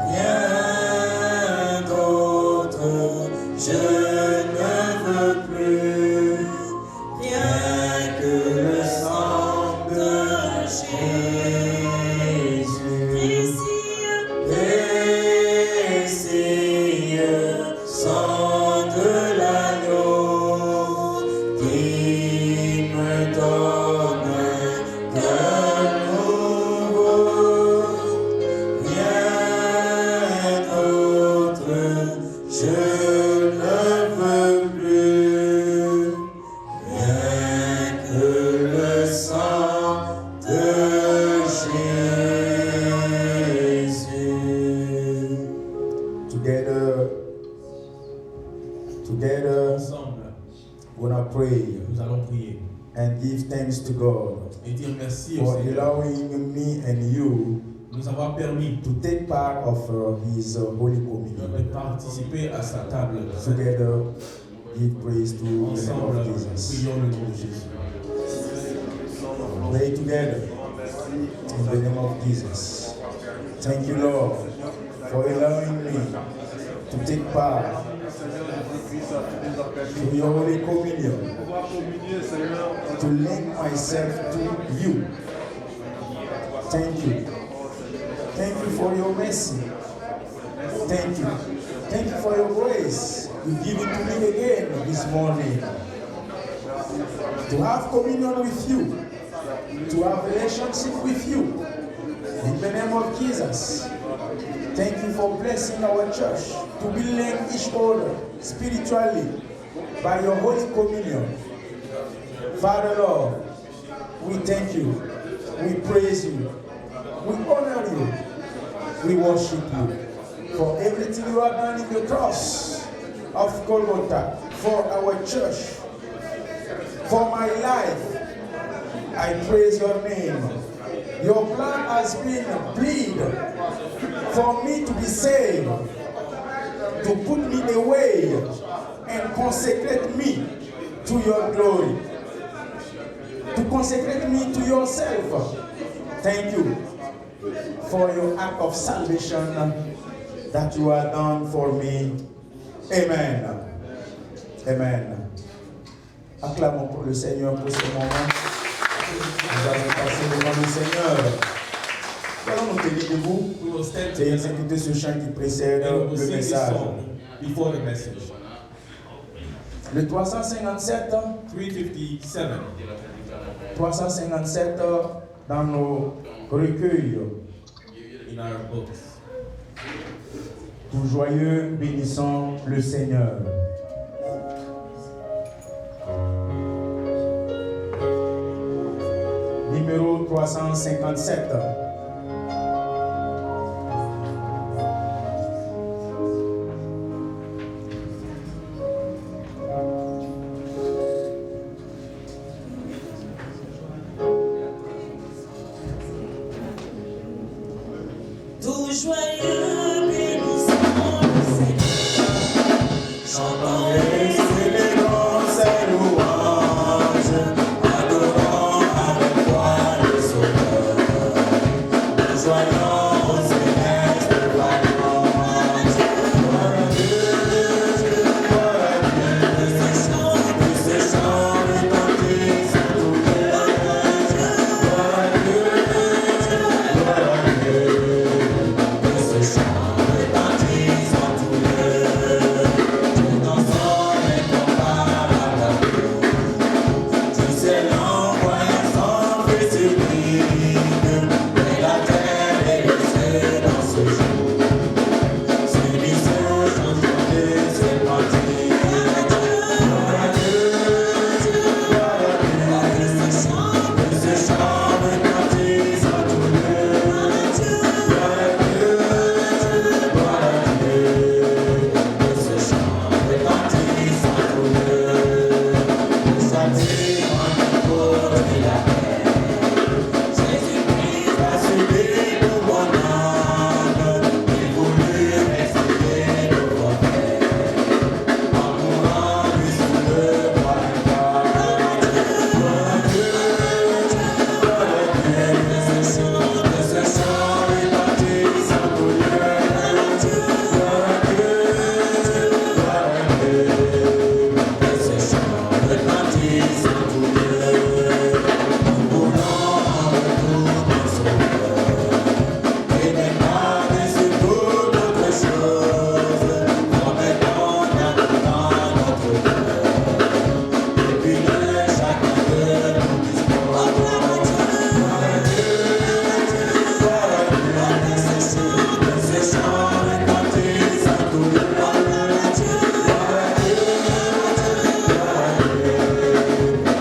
rien d'autre je ne veux plus, rien que le sang de Jésus. Précieux sang de l'agneau qui me donne un cœur nouveau, rien d'autre je ne veux plus, rien que le sang de Jésus. Together, Ensemble, we're gonna pray nous allons prier and give thanks to God et dire merci au for Seigneur allowing me and you de nous avoir permis to take part of His Holy de Communion. participer à sa table. Together, give praise to the name Ensemble, of Jesus. prions le nom de Jésus. Pray together in the name of Jesus. Thank you, Lord, for allowing me to take part to your Holy Communion, to link myself to you. Thank you. Thank you for your mercy. Thank you. Thank you for your grace. You give it to me again this morning. To have communion with you, to have relationship with you. In the name of Jesus. Thank you for blessing our church to build each other spiritually by your Holy Communion. Father Lord, we thank you, we praise you, we honor you, we worship you for everything you have done in the cross of Golgotha, for our church, for my life. I praise your name. Your blood has been bled for me to be saved, to put me away and consecrate me to your glory, to consecrate me to yourself. Thank you for your act of salvation that you have done for me. Amen. Amen. Acclamons pour le Seigneur pour ce moment. Nous allons passer devant le Seigneur. Allons nous tenir debout et exécuter ce chant qui précède le message. Before the message. Le 357. 357. 357 dans nos recueils. In our books. Tout joyeux, bénissons le Seigneur. Numéro 357. Tout joyeux, bénissons le Seigneur. Chantons et célébrons ses louanges, adorons avec toi le Sauveur. Nous joignons au céleste louange. Gloire à Dieu, gloire à Dieu. Que ces chants retentissent en tous les lieux. Gloire à Dieu, gloire à Dieu. Que ces chants retentissent en tous les lieux. Nous dansons l'incomparable amour. Tu sais l'envoyant sans précipiter. Mais la terre et le ciel dans ce jour. Celui se change de ses parties. Gloire à Dieu, gloire à Dieu. Que ces chants retentissent en tous les lieux. Gloire à Dieu, gloire à Dieu. Que ces chants retentissent en tous les lieux. Le châtiment du corps et la paix. Jésus-Christ a subi pour mon âme. Il voulut expier nos faits. En mourant lui sous le bois du calvaire. Gloire à Dieu, gloire à Dieu. Que ce chant retentisse en tous lieux. Gloire à Dieu, gloire à Dieu. Que ce chant retentisse en tous lieux. Nous voulons en retour mon Sauveur. Et maintenant sur toute autre chose. Promettons dans notre cœur. Et puis de chacun de nous dispose. Gloire à Dieu, gloire à Dieu. Que ces chants retentissent en tous lieux. Gloire à Dieu, gloire à Dieu.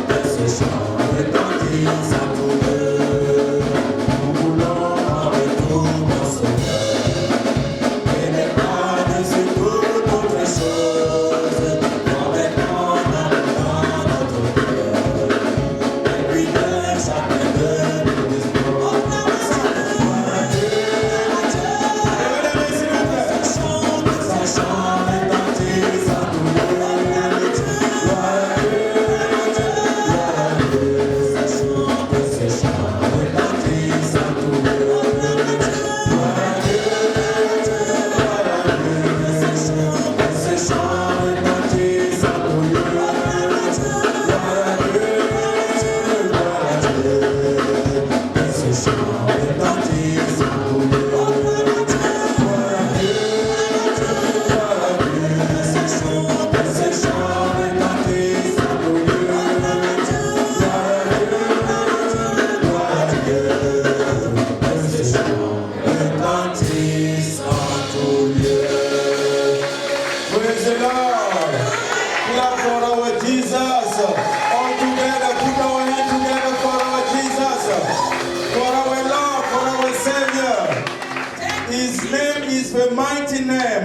Que ces chants retentissent en tous lieux. Nous voulons en retour mon Sauveur. Et maintenant sur toute autre chose. Promettons dans notre cœur. Et puis de chacun de nous dispose. Gloire à Dieu, que ces chants retentissent en tous lieux. Gloire à Dieu, gloire à Dieu. Que ces chants retentissent en tous lieux. Gloire à Dieu, gloire à Dieu. Que ces chants retentissent en tous lieux. Gloire à Dieu, gloire à Dieu. Que ces chants retentissent en tous lieux. Gloire à Dieu, gloire à Dieu. Que ces chants retentissent en tous lieux. Gloire à Dieu, gloire à Dieu. Que ces chants retentissent en tous lieux. Praise the Lord. Clap for our Jesus. All together, put our hands together for our Jesus. For our Lord, for our Savior. His name is the mighty name.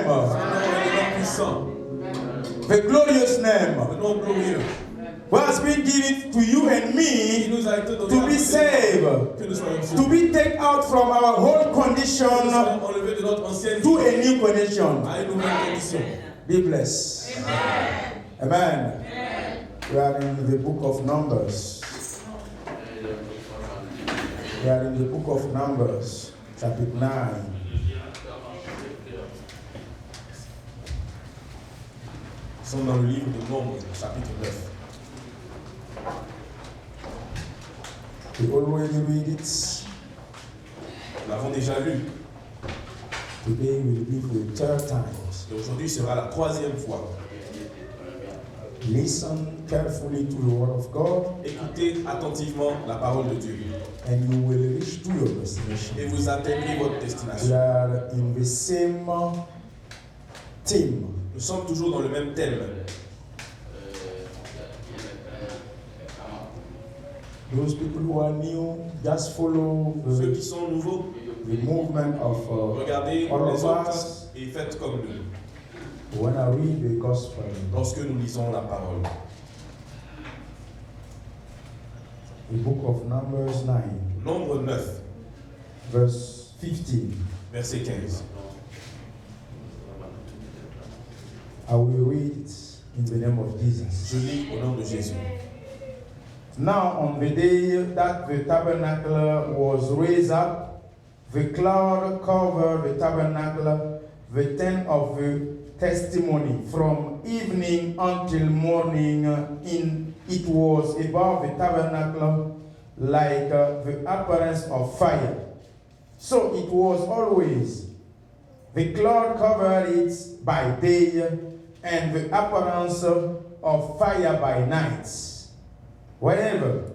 The glorious name. Le nom glorieux. What has been given to you and Il me nous a été donné to be saved. que nous soyons sauvés. To be taken out from our old Que nous condition soyons enlevés de notre ancienne to vie a new condition. à une nouvelle condition. Be blessed. Amen. We are in the book of Numbers. We are in the book of Numbers, chapter 9. sont dans le livre de Nombre, chapitre 9. We already read it. Nous l'avons déjà lu. Today will be for the third time. Et aujourd'hui sera la 3e fois. Listen carefully to the word of God, Écoutez attentivement la parole de Dieu. and you will reach to your destination. Et vous atteindrez votre We destination. are in the same theme. Nous sommes toujours dans le même thème. Those people who are new, just follow Ceux qui the sont nouveaux, movement of regardez all les of autres us et faites comme nous when I read the gospel. lorsque nous lisons la parole. The book of Numbers 9, Nombre 9, verse 15. verset 15. I will read it in the name of Jesus. Je lis au nom de Jésus. Now, on the day that the tabernacle was raised up, the cloud covered the tabernacle, the tent of the testimony, from evening until morning. It was above the tabernacle like the appearance of fire. So it was always. The cloud covered it by day, and the appearance of fire by night. Whenever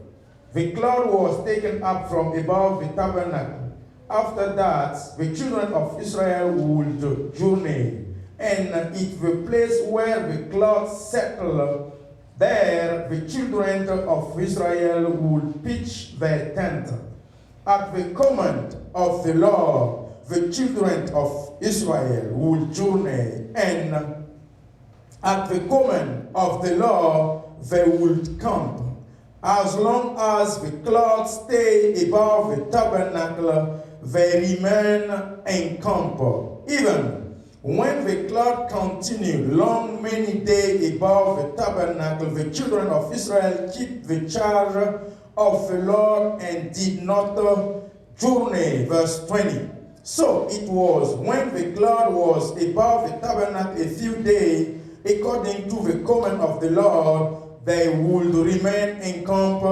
the cloud was taken up from above the tabernacle, after that the children of Israel would journey, and if the place where the cloud settled, there the children of Israel would pitch their tent. At the command of the Lord, the children of Israel would journey, and at the command of the Lord they would camp. As long as the cloud stay above the tabernacle, they remain encamped. Even when the cloud continued long many days above the tabernacle, the children of Israel keep the charge of the Lord and did not journey. Verse 20. So it was when the cloud was above the tabernacle a few days, according to the command of the Lord, they would remain encamped,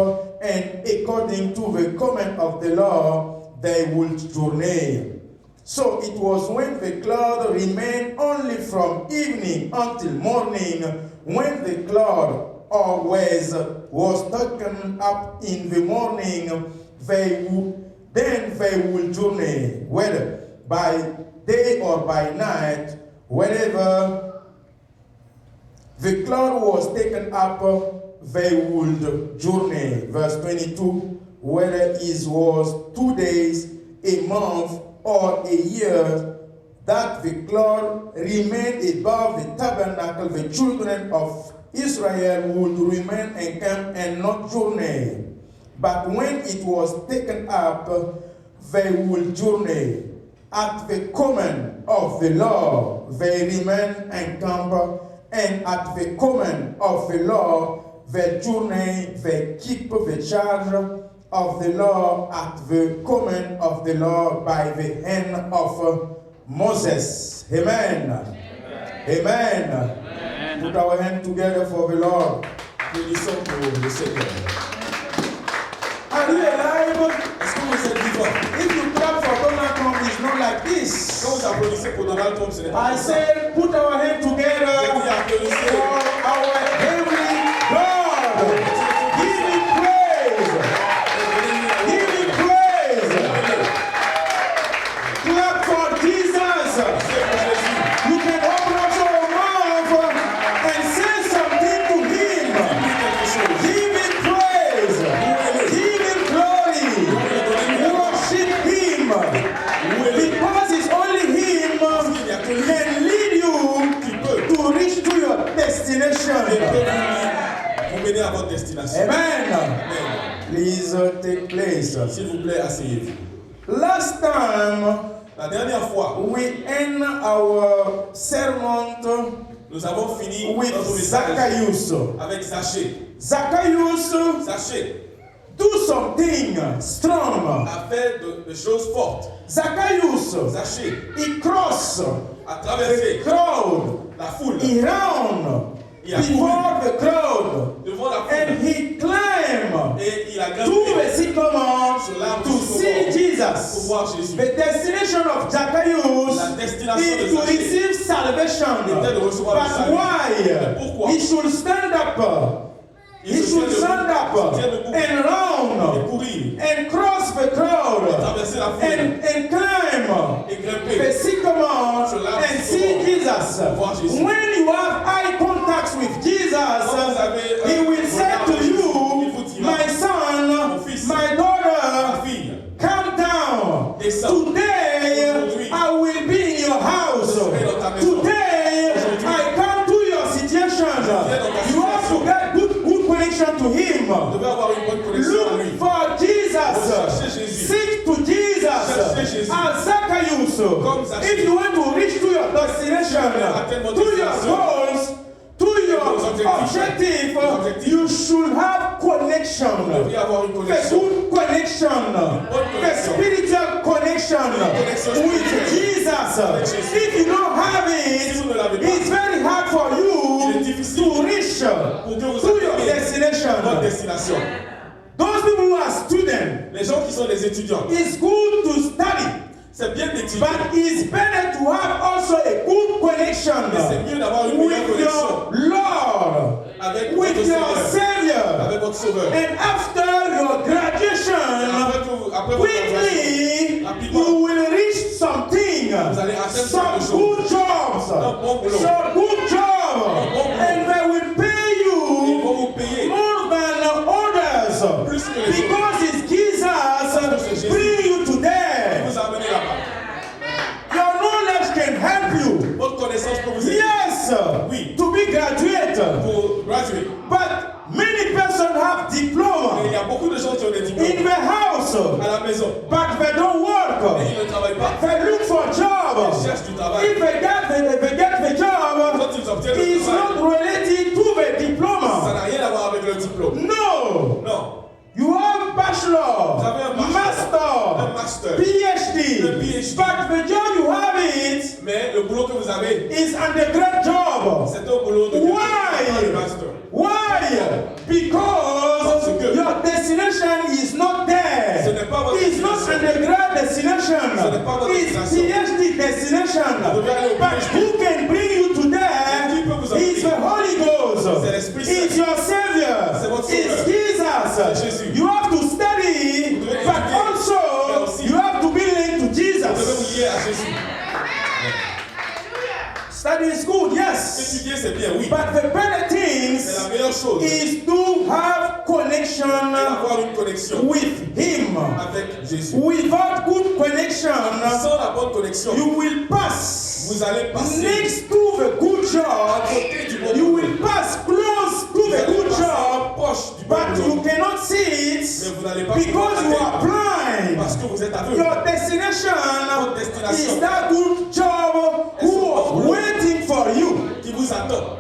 and according to the command of the Lord, they would journey. So it was when the cloud remained only from evening until morning, when the cloud always was taken up in the morning, they would journey, whether by day or by night, wherever the cloud was taken up, they would journey. Verse 22, whether it was 2 days, a month, or a year, that the cloud remained above the tabernacle, the children of Israel would remain encamped and not journey. But when it was taken up, they would journey. At the command of the Lord, they remain encamped, and at the command of the Lord, they journey, they keep the charge of the Lord at the command of the Lord by the hand of Moses. Amen. Amen. Amen. Put our hand together for the Lord. Applaudissons pour le Seigneur. Are you alive? Est-ce que vous êtes vivant? If you clap for Donald Trump, it's not like this. Quand vous applaudissez pour Donald Trump, ce n'est pas I comme ça. said, put our hand together for our heavenly God. Give him praise. Give him praise. Clap for Jesus. You can open up your mouth and say something to him. Give him praise. Give him glory. Worship him. Because it's only him can lead you to reach to your destination. Vous menez à votre destination. Amen. Amen. Please take place. S'il vous plaît, asseyez-vous. Last time La dernière fois, we end our sermon nous avons fini with notre message Zacchaeus. avec Zachée. Zacchaeus Zachée do something strong. a fait de choses fortes. Zacchaeus, Zachée he crossed a the traversé crowd. la foule. He ran Il a couru before the crowd. devant la And foule he climbed et il a to grimpé the sycamore sur l'arbre to du see sycomore pour Jesus. voir Jésus. The destination of Zacchaeus La destination is de to Zaché receive salvation. était de recevoir le But salut. Mais why? pourquoi? He should stand up. Il He se should tient stand up debout, se tient debout and et run courir, and cross the crowd traverser la foule and climb et the grimper. sycamore Sur l'arbre and du see sycomore. Jesus. Voir Jésus. When you have eye contact with Jesus, Quand vous avez he will say regard to avec Jésus, il you, vous dira, my son, mon fils, my daughter, ma fille, come down. descends. Today Aujourd'hui, I will be in your house. je serai dans ta maison. Today Aujourd'hui, I come to your situation. viens dans ta You have to situation. get good connection to him. Vous devez avoir une bonne connexion à lui. Look for Jesus. Recherchez Jésus. Seek to Jesus. Cherchez Jésus. As Zacchaeus. Comme Zaché. If you want to reach to your destination, atteindre votre to your destination, goals, to your vos objectifs, objective, you should have connection. Vous devriez avoir une The connexion. good connection, bonne the connexion. spiritual connection connexion with spirituelle. Jesus. Avec Jésus. If you don't have Si vous ne l'avez it, pas, it's very hard for il est you difficile to reach pour que vous to your atteigniez destination. votre destination. Those people who are students, Les gens qui sont des étudiants, it's good to study, c'est bien d'étudier, but it's better to have also a good connection mais c'est mieux d'avoir une meilleure with connexion your Lord, avec with votre your Seigneur, Savior. avec votre Sauveur. And after your graduation, Après votre graduation, quickly rapidement, you will reach something, vous allez atteindre some quelque chose. good jobs, Un bon boulot. some good job, bon boulot. and they will pay Ils you vont vous payer more than others plus que les autres. because it's Jesus Jésus. bring you to Qui there. vous a amené là-bas. Your knowledge can help you. Votre connaissance peut vous aider Yes, Oui. to be graduate. pour graduer. But many persons have Mais il diploma y a beaucoup de gens qui ont des diplômes in the house, à la maison, but they don't mais work. ils ne travaillent pas. They look for Ils job. cherchent du travail. If they get the job, Quand ils obtiennent le it's travail, not related to the ça diploma. n'a rien à voir avec le diplôme. No. Non. You have bachelor, Vous avez un bachelor, un master, PhD, un PhD. but the job you have it Mais le boulot que vous avez, is undergrad job. c'est un boulot de Why? master. Why? Because Parce que your destination is not Ce there. n'est pas votre It's not destination. undergrad destination. Ce n'est pas votre It's destination. PhD destination. Vous devez aller au But PhD. who can bring you to Et there? qui peut vous It's the amener? Holy Ghost. C'est l'Esprit Saint. It's your Savior. C'est votre It's Sauveur. Jesus. C'est Jésus. You have to study, Vous devez but étudier. Mais also aussi, you have to be linked to Vous devez Jesus. vous lier à Jésus. Study is good, yes. Étudier, c'est bien, oui. But the better Mais things la meilleure chose, c'est is to have connection d'avoir une connexion with Him. avec Jésus. Without good connection, Sans la bonne connexion, you will pass vous allez passer next to the good à job. côté du bon You boulot. will pass close to Vous the allez good passer job, proche du bon but boulot. you cannot see Mais it vous n'allez pas pouvoir because you are atteindre blind. parce que vous êtes aveugle. Your destination Votre destination is that good job who was waiting for you. Qui vous attend.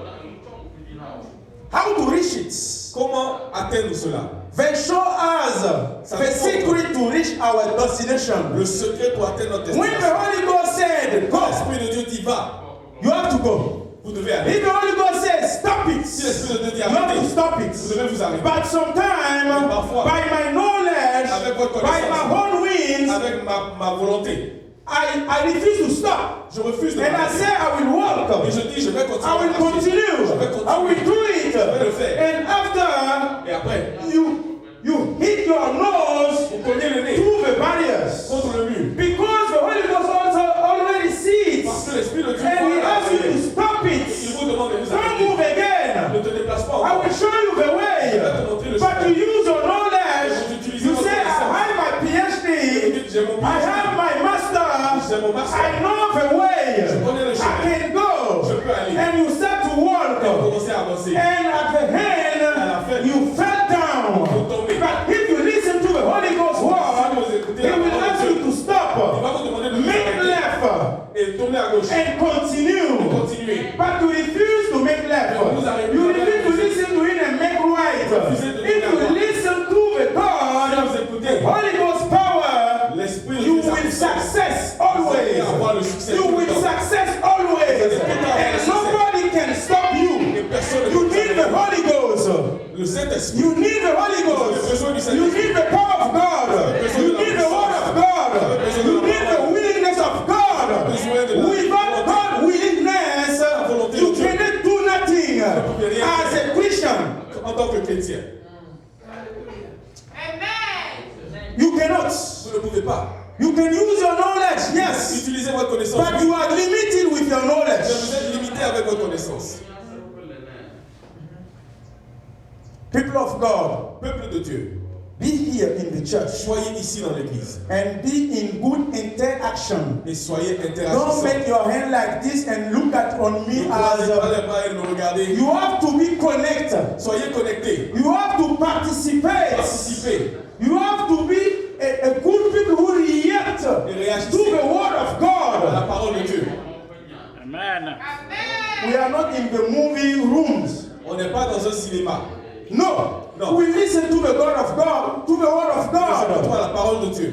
How to reach it? Comment atteindre cela? They show us the secret to reach our destination. Le secret pour atteindre notre When the destination. Holy Ghost said, Quand go, l'Esprit de Dieu dit va, you have to go. vous devez aller. If the Holy Ghost says, stop it, Si l'Esprit de Dieu dit you have to arrêtez, stop vous it. devez vous arrêter. But sometimes, Parfois, by my knowledge, avec votre by my connaissance, own wings, avec ma volonté, I refuse to stop. je refuse de And I m'arrêter. say, I will walk. Et je dis, je vais continuer. I will à marcher. continue. Je vais I continuer. will do it. Je vais le faire. And after, Et après, you hit your nose vous cognez le nez through the barriers. contre le mur. Because the Holy Ghost also already sees. Parce que l'Esprit de Dieu And he voit asks you la to stop Il it. vous demande de vous Don't arrêter. move again. Ne te déplace pas I encore. will show you the way. But you use your knowledge. You say, I have my PhD. J'ai mon I have my master. J'ai mon master. I know the way. connais le I chemin. can go. Je peux aller. And you start to walk. Commencez à avancer. And at the À la end, fin, you fell down. vous tombez. But if you listen to the Holy Ghost Si word, vous écoutez he la will parole ask de you Dieu, to il stop. va vous demander de vous Make arrêter left et tourner à gauche. and continue. Continuez. But you refuse to make left. Vous arrêtez. You refuse to listen to him and make right. Refusez de If faire you droit. listen to the Si God, vous écoutez Holy Ghost power, l'Esprit de you Dieu, will ça success vous allez always. avoir le succès. You tout le will temps. success always. And nobody can stop you. Et personne ne You Saint-Esprit. You need the Holy Vous avez Ghost. besoin du You Saint-Esprit. need the power of God. You need the word of God. You need the willingness of God. Without God's willingness, you cannot do nothing as a Christian. En tant que chrétien, You cannot. vous ne pouvez pas. You can use your knowledge, yes, Utilisez votre connaissance. but you are limited with your Mais knowledge. vous êtes limité avec votre connaissance. People of God, Peuple de Dieu, be here in the church soyez ici dans l'église and be in good interaction. et soyez Don't interagissants. make your hand like this and look at on me Ne croisez pas as les bras et me regardez. you have to be connected. Soyez connectés. You have to participate. Participez. You have to be a good people who react to Et réagissez the word of à la God. parole de Dieu. Amen. We are not in the movie rooms. On n'est pas dans un cinéma. No. No. We listen to the God of God, to the word of Nous écoutons God. la parole de Dieu.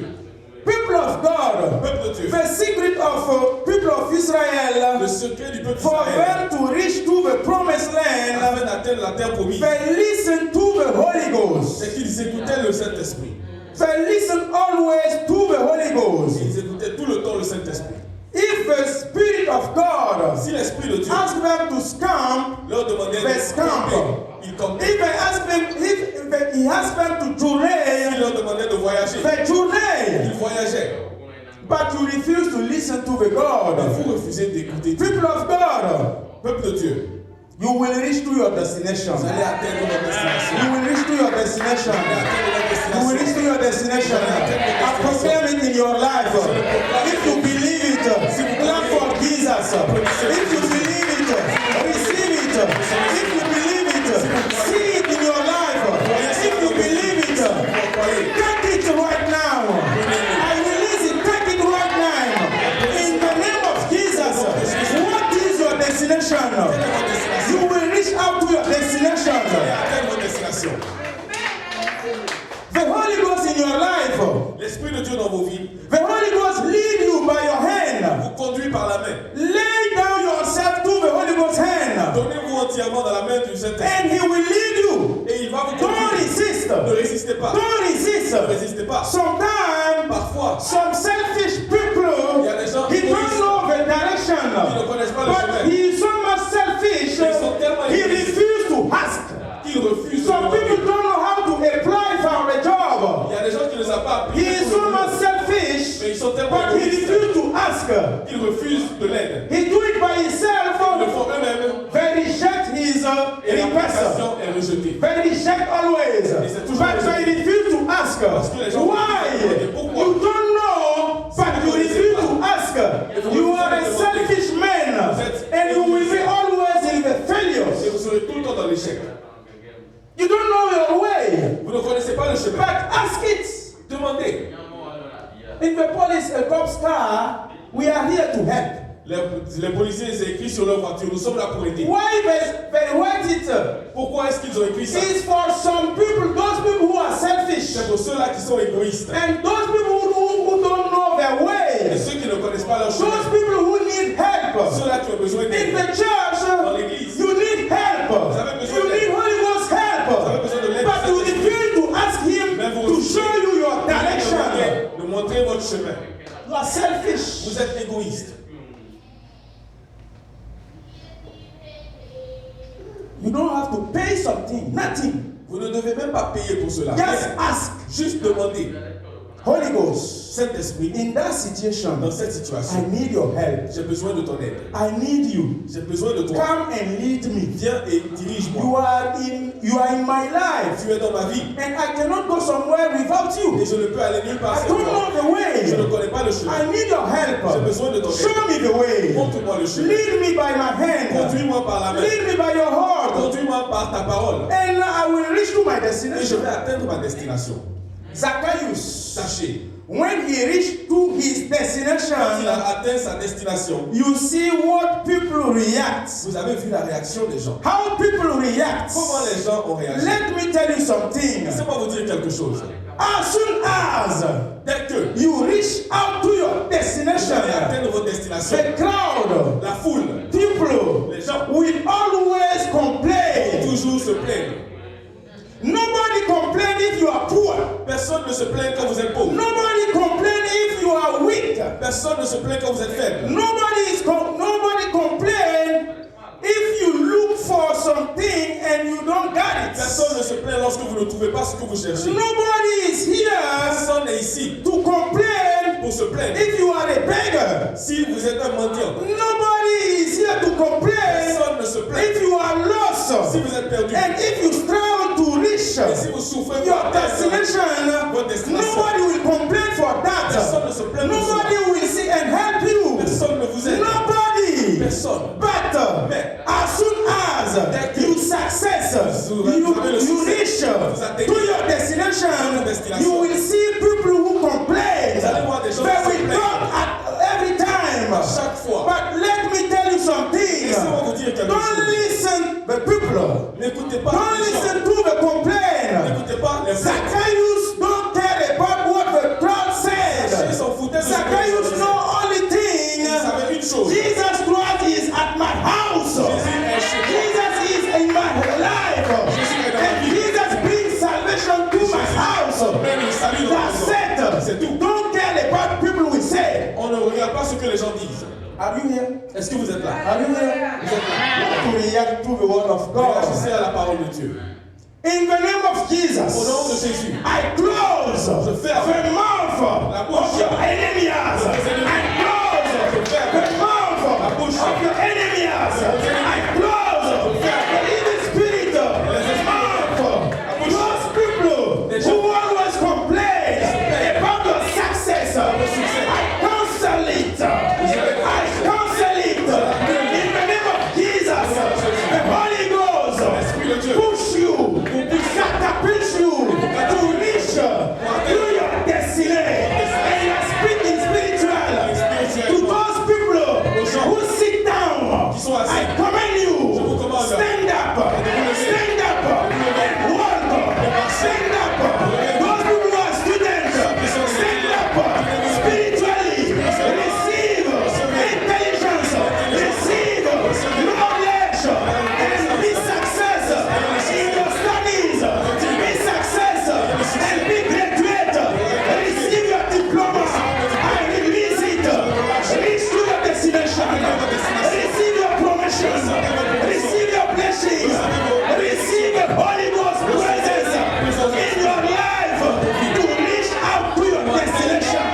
People of God. Peuple de Dieu. The secret of people of Le Israel secret du peuple for d'Israël, them to reach to the promised land, afin d'atteindre la terre promise, they listen to the Holy Ghost. c'est qu'ils écoutaient le Saint-Esprit. They listen always to the Holy Ghost. Ils écoutaient tout le temps le Saint-Esprit. If the Spirit of God Si l'Esprit de Dieu ask them to scamp, leur demandait they de scamp. camper, ils campaient. If they ask them, if he ask them to S'il journey, leur demandait de voyager, they journey. ils voyageaient. But you refuse to listen to the Mais God. vous refusez d'écouter Dieu. People of God, Peuple de Dieu, you will reach to your destination. vous allez atteindre votre destination. You will reach to your destination. Vous allez atteindre votre You will reach destination. to your destination. I proclaim it in your life. If you believe it, clap for Jesus. If you believe it, receive it. If you believe it, see it in your life. If you believe it, take it right now. I release it. Take it right now. In the name of Jesus. What is your destination? You will reach out to your destination. Vous allez atteindre votre destination. The Holy Ghost in your life. L'Esprit de Dieu dans vos vies The Holy Ghost lead you by your hand. vous conduit par la main. Lay down yourself to the Holy Ghost's hand. Donnez-vous entièrement dans la main du Saint-Esprit. And He will lead you. Et il va vous Don't conduire. resist. Ne résistez pas. Don't resist. Ne résistez pas. Sometimes, Parfois, some selfish people, il y a des gens he don't égoïstes know the qui ne direction. connaissent pas le But chemin, he is so much selfish, Ils sont tellement he égoïstes. refused to ask. qu'ils refusent de Some demander. people don't know how to apply for the Il job. y a des gens qui ne savent pas He appliquer is pour so le much boulot, selfish, mais ils sont tellement but he égoïstes refused to ask. qu'ils refusent de l'aide. He do it by Ils le himself. font eux-mêmes They reject his et la request. prestation est rejetée. They reject always. c'est toujours But they refuse to ask. Parce que les gens Why? demandent pourquoi. You don't know, but you refuse to ask. You are a selfish man, and you will be always in the Et failure. vous serez tout le temps dans l'échec. You don't know your way, Vous ne connaissez pas le but chemin. ask it. Demandez. In the police, a cop's car, we are here to help. Les policiers, c'est écrit sur leur voiture. Nous sommes là pour aider. Why they write it? Pourquoi est-ce qu'ils ont écrit ça? It's for some people, those people who are selfish, C'est pour ceux-là qui sont égoïstes. and those people who don't know their Et way, ceux qui ne connaissent pas leur chemin. those people who need help. Ceux-là qui ont besoin In d'aide. the church, Dans l'église. you need help. Vous avez besoin You d'aide. need Holy Ghost help. Vous avez besoin de l'aide But du you Saint-Esprit. refuse to ask Him Mais vous to refusez show you your direction. de montrer votre chemin. You are selfish. Vous êtes égoïste. You don't have to pay something, nothing. Vous ne devez même pas payer pour cela. Just ask Juste demander. Holy Ghost. Saint-Esprit, In that situation, dans cette I situation, need your help. j'ai besoin de ton aide. I need you. J'ai besoin de toi. Come and lead me. Viens et You dirige-moi. are in my life, Tu es dans ma vie. and I cannot go somewhere without Et you. je ne peux aller nulle part I sans don't toi. know the Je ne way. connais pas le chemin. I need your help. J'ai besoin de ton aide. Show me the way. Montre-moi le chemin. Lead me by my hand. Conduis-moi par la main. Lead me by your heart. Conduis-moi par ta parole. And I will reach to my Et je destination. vais atteindre ma destination. Zacchaeus, Sachez, when he reached to his quand il destination, a atteint sa destination, you see what people react. vous avez vu la réaction des gens. How people react. Comment les gens ont réagi? Let me tell you something. Laissez-moi vous dire quelque chose. As soon as Dès que you reach out to your vous destination, allez atteindre votre destination, the crowd, la foule, people les gens will always vont complain. toujours se plaindre. Nobody Personne ne se plaint quand vous êtes pauvre. Nobody complain if you are weak. Personne ne se plaint quand vous êtes faible. Nobody complain if you look for something and you don't get it. Personne ne se plaint lorsque vous ne trouvez pas ce que vous cherchez. Nobody is here Personne n'est ici to complain pour se plaindre. if you are a beggar. Si vous êtes un mendiant, Nobody is here to complain personne ne se plaint. if you are lost. Si vous êtes perdu, And if you struggle to reach et si vous souffrez your pour atteindre destination, votre destination, nobody will complain for personne that. ne se plaint pour Nobody cela. will see and help you. Personne ne vous aide. Nobody. Personne. But Mais as soon as you success, you reach to your destination, you will see people who complain. But we talk every time. Chaque fois. But let me tell you something. Laissez-moi vous dire quelque Don't chose. listen the people. N'écoutez pas Don't les gens. listen to the complaint. N'écoutez pas les gens. Zacchaeus don't care about what the crowd Ils said. s'en foutaient de ce que les gens Zacchaeus disaient. know only thing. Ils savaient une chose. Jesus Christ is at my house. Jesus is in my life. And Jesus brings salvation to my house. Même le salut dans la maison. That's C'est it. tout. Don't care about people will say. On ne regarde pas ce que les gens disent. Are you here? Est-ce que vous êtes là? Are you here? Vous êtes là. To react to the word of God. Réagissez à la parole de Dieu. In the name of Au Jesus, nom de Jésus, I close je ferme the mouth la bouche of your enemies. I close the mouth la bouche of your enemies. I close the evil spirit mouth. Those people who always complain about your success, I cancel it. I cancel it. In the name of Jesus, the Holy Ghost push you, catapult you to reach to your destiny. And you are speaking spiritual to those people who sit down. I command you, stand up, stand up, and walk. Stand up. Those people who are students, stand up spiritually. Receive intelligence, receive knowledge, and be success in your studies. Be success and be graduate. Receive your diploma and release it. Reach to your destination. Receive your promotion. Receive your blessings. Receive the Holy Ghost presence in your life to reach out to your destination.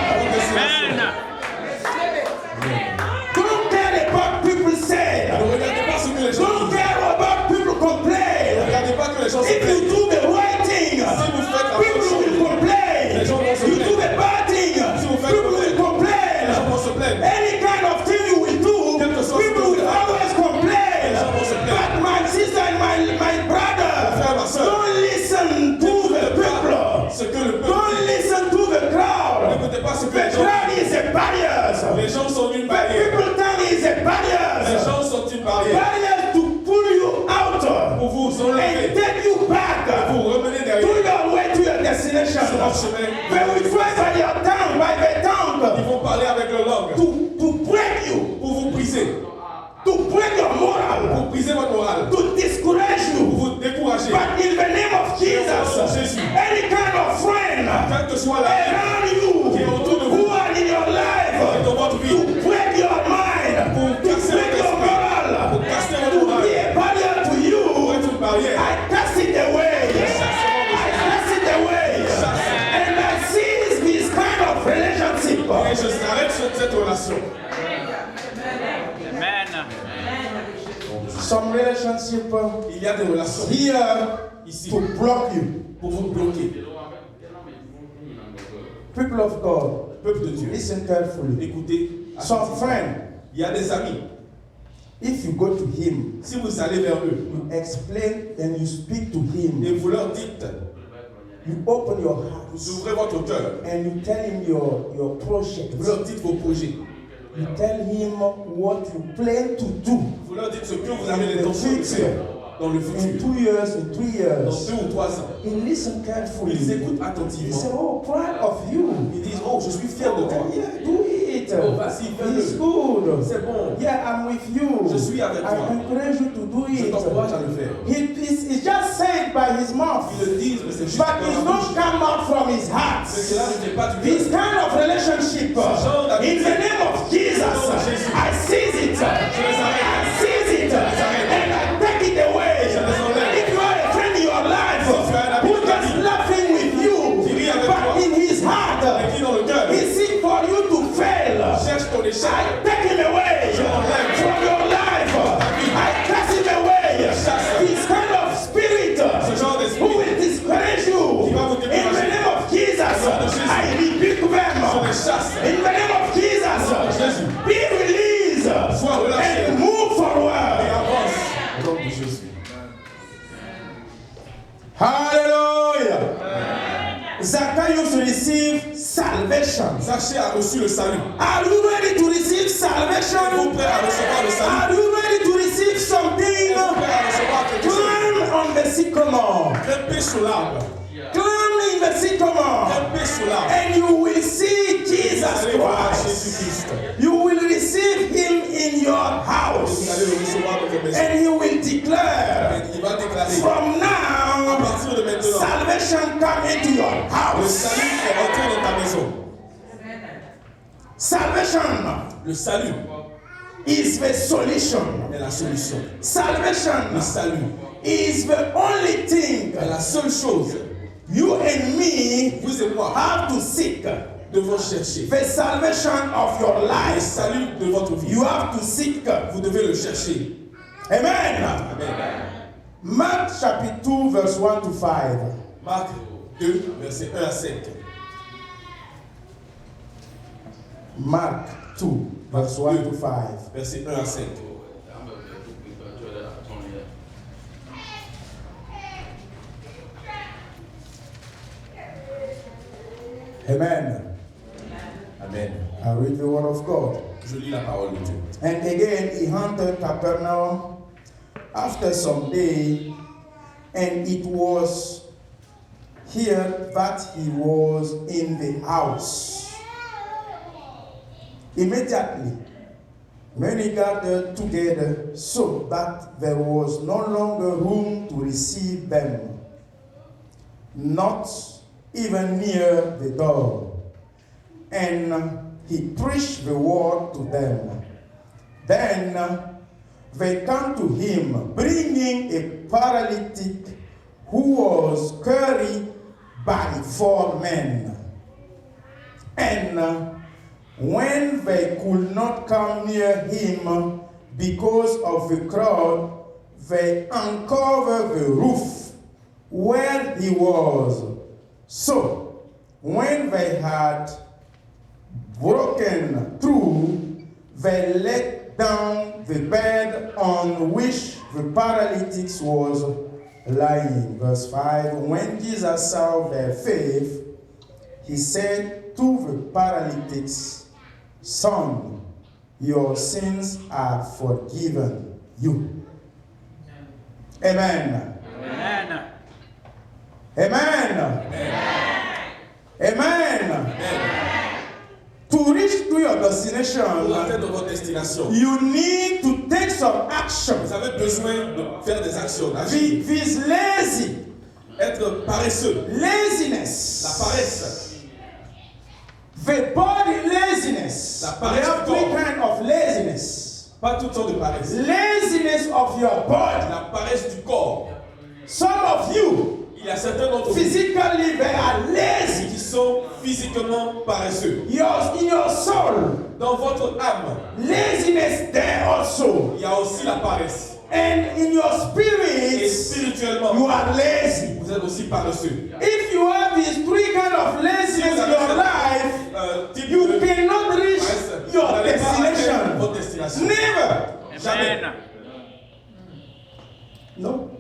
Don't care about people say. Ne regardez pas ce que les gens Don't disent. care about people complain. Ne regardez pas que les gens se If you plaignent. do the right thing, people will complain. You do the bad thing, people will complain. Les gens vont se plaindre. Any kind of thing you will do, people will always complain. But my sister and my brother, don't listen to the people. Ce que le peuple Don't listen to the crowd. n'écoutez pas ce que The les gens crowd is a barrier. Les gens sont une The barrière. people tongue is a Les barrier. gens sont une barrière. Barriers to pull you out Pour vous and enlever, take you back vous revenez to derrière your way to your destination. sur votre chemin. They will fight by your tongue, by the Ils tongue, vont parler avec leur langue to break you, pour vous briser, to break your moral, pour briser votre morale, to discourage pour you. vous décourager. But in the name of Jesus, any kind of friend Quelle que soit la vie around you who are in your life dans votre vie, to break your mind, to break your moral, pour casser to votre be morale, a barrier to pour you, être une barrière. I cast it away. I cast it away. And I seize this kind of relationship. Et je s'arrête sur cette relation. Some relationship Il y a des relations here ici to block you. pour vous bloquer. People of God, Peuple de Dieu, listen carefully. écoutez. Some friend, Il y a des amis. if you go to him, Si vous allez vers eux you explain and you speak to et him, vous leur dites, you open your heart vous ouvrez votre cœur, and you tell him your project. vous leur dites vos projets, You tell him what you plan to do vous leur dites ce que vous avez l'intention de faire dans le in futur, 2 years, in 3 dans years. 2 ou 3 ans. And listen Ils carefully. écoutent He said, attentivement. oh, proud of you. Ils disent, oh, je suis fier de toi. Oh, yeah, do it. Oh, vas-y, fais-le. It's good. C'est bon. Yeah, I'm with you. Je suis avec I toi. encourage you to do Je it. t'encourage à le faire. It's just said by his mouth. Ils le disent, mais c'est juste but dans it's la not bouche. come out from his heart. Mais cela ne vient pas du This cœur. kind of relationship, in the name of Jesus, I seize it. I seize it. And I take it away. If you are a friend in your life who just laughing with you, but in his heart, Et qui dans le cœur he seeks for you to fail. cherche ton échec. I take him away from your life. I cast him away. This kind of spirit who will discourage you. In the name of Jesus, I rebuke them. In the name of Jesus, be released and move Et forward. avance. Au nom de Jésus. Hallelujah. Zacchaeus received salvation. Zachée a reçu le salut. Are you ready to receive Êtes-vous salvation? prêt à recevoir le salut? Are you ready to receive something? Êtes-vous prêt à recevoir quelque chose? Climb on the sycamore. Grimpez sur l'arbre. Climb in the sycamore. Grimpez sur l'arbre. And you will see Jesus Allez voir Christ. Jésus-Christ. You will receive him in your Vous house. allez le recevoir dans votre maison. And he will declare, Il va déclarer, from à now, partir de maintenant, salvation come into your le house. salut est entré dans ta maison. Salvation Le salut is the solution. est la solution. Le Salvation salut is the only thing est la seule chose. you and me Vous et moi have to seek. devons chercher. The salvation of your Le life. salut de votre vie. You have to seek. Vous devez le chercher. Amen. Amen. Mark chapter 2, verse 1 to 5. Marc 2, versets 1 à 5. Mark 2, verse 1 to 5. Versets 1 à 5. Amen. Amen. I read the word of God. Je lis la parole de Dieu. And again he entered Capernaum after some day, and it was here that he was in the house. Immediately, many gathered together so that there was no longer room to receive them, not even near the door. And he preached the word to them. Then they come to him, bringing a paralytic who was carried by 4 men. And when they could not come near him because of the crowd, they uncovered the roof where he was. So, when they had broken through, they let down the bed on which the paralytic was lying. Verse 5, when Jesus saw their faith, he said to the paralytic, son, your sins are forgiven you. Amen. Amen. Amen. Amen. Amen. To reach to your Pour destination, atteindre votre destination, you need to take some action. vous avez besoin de faire des actions, d'agir. This lazy, Être paresseux, la laziness, paresse, the body laziness. La We paresse have du three corps. kinds of laziness. pas toutes sortes de paresse. Laziness of your body. La paresse du corps. Some of you, Il y a certains d'entre vous physically, they are qui lazy. sont physiquement paresseux. In your soul, Dans votre âme, laziness there also. il y a aussi la paresse. And in your Et spirit, spirituellement, you are lazy. vous êtes aussi paresseux. If you have these three kind of laziness in your life, Type you de cannot reach paresse. your Vous n'allez pas atteindre destination. votre destination. Never. Jamais. Amen. No.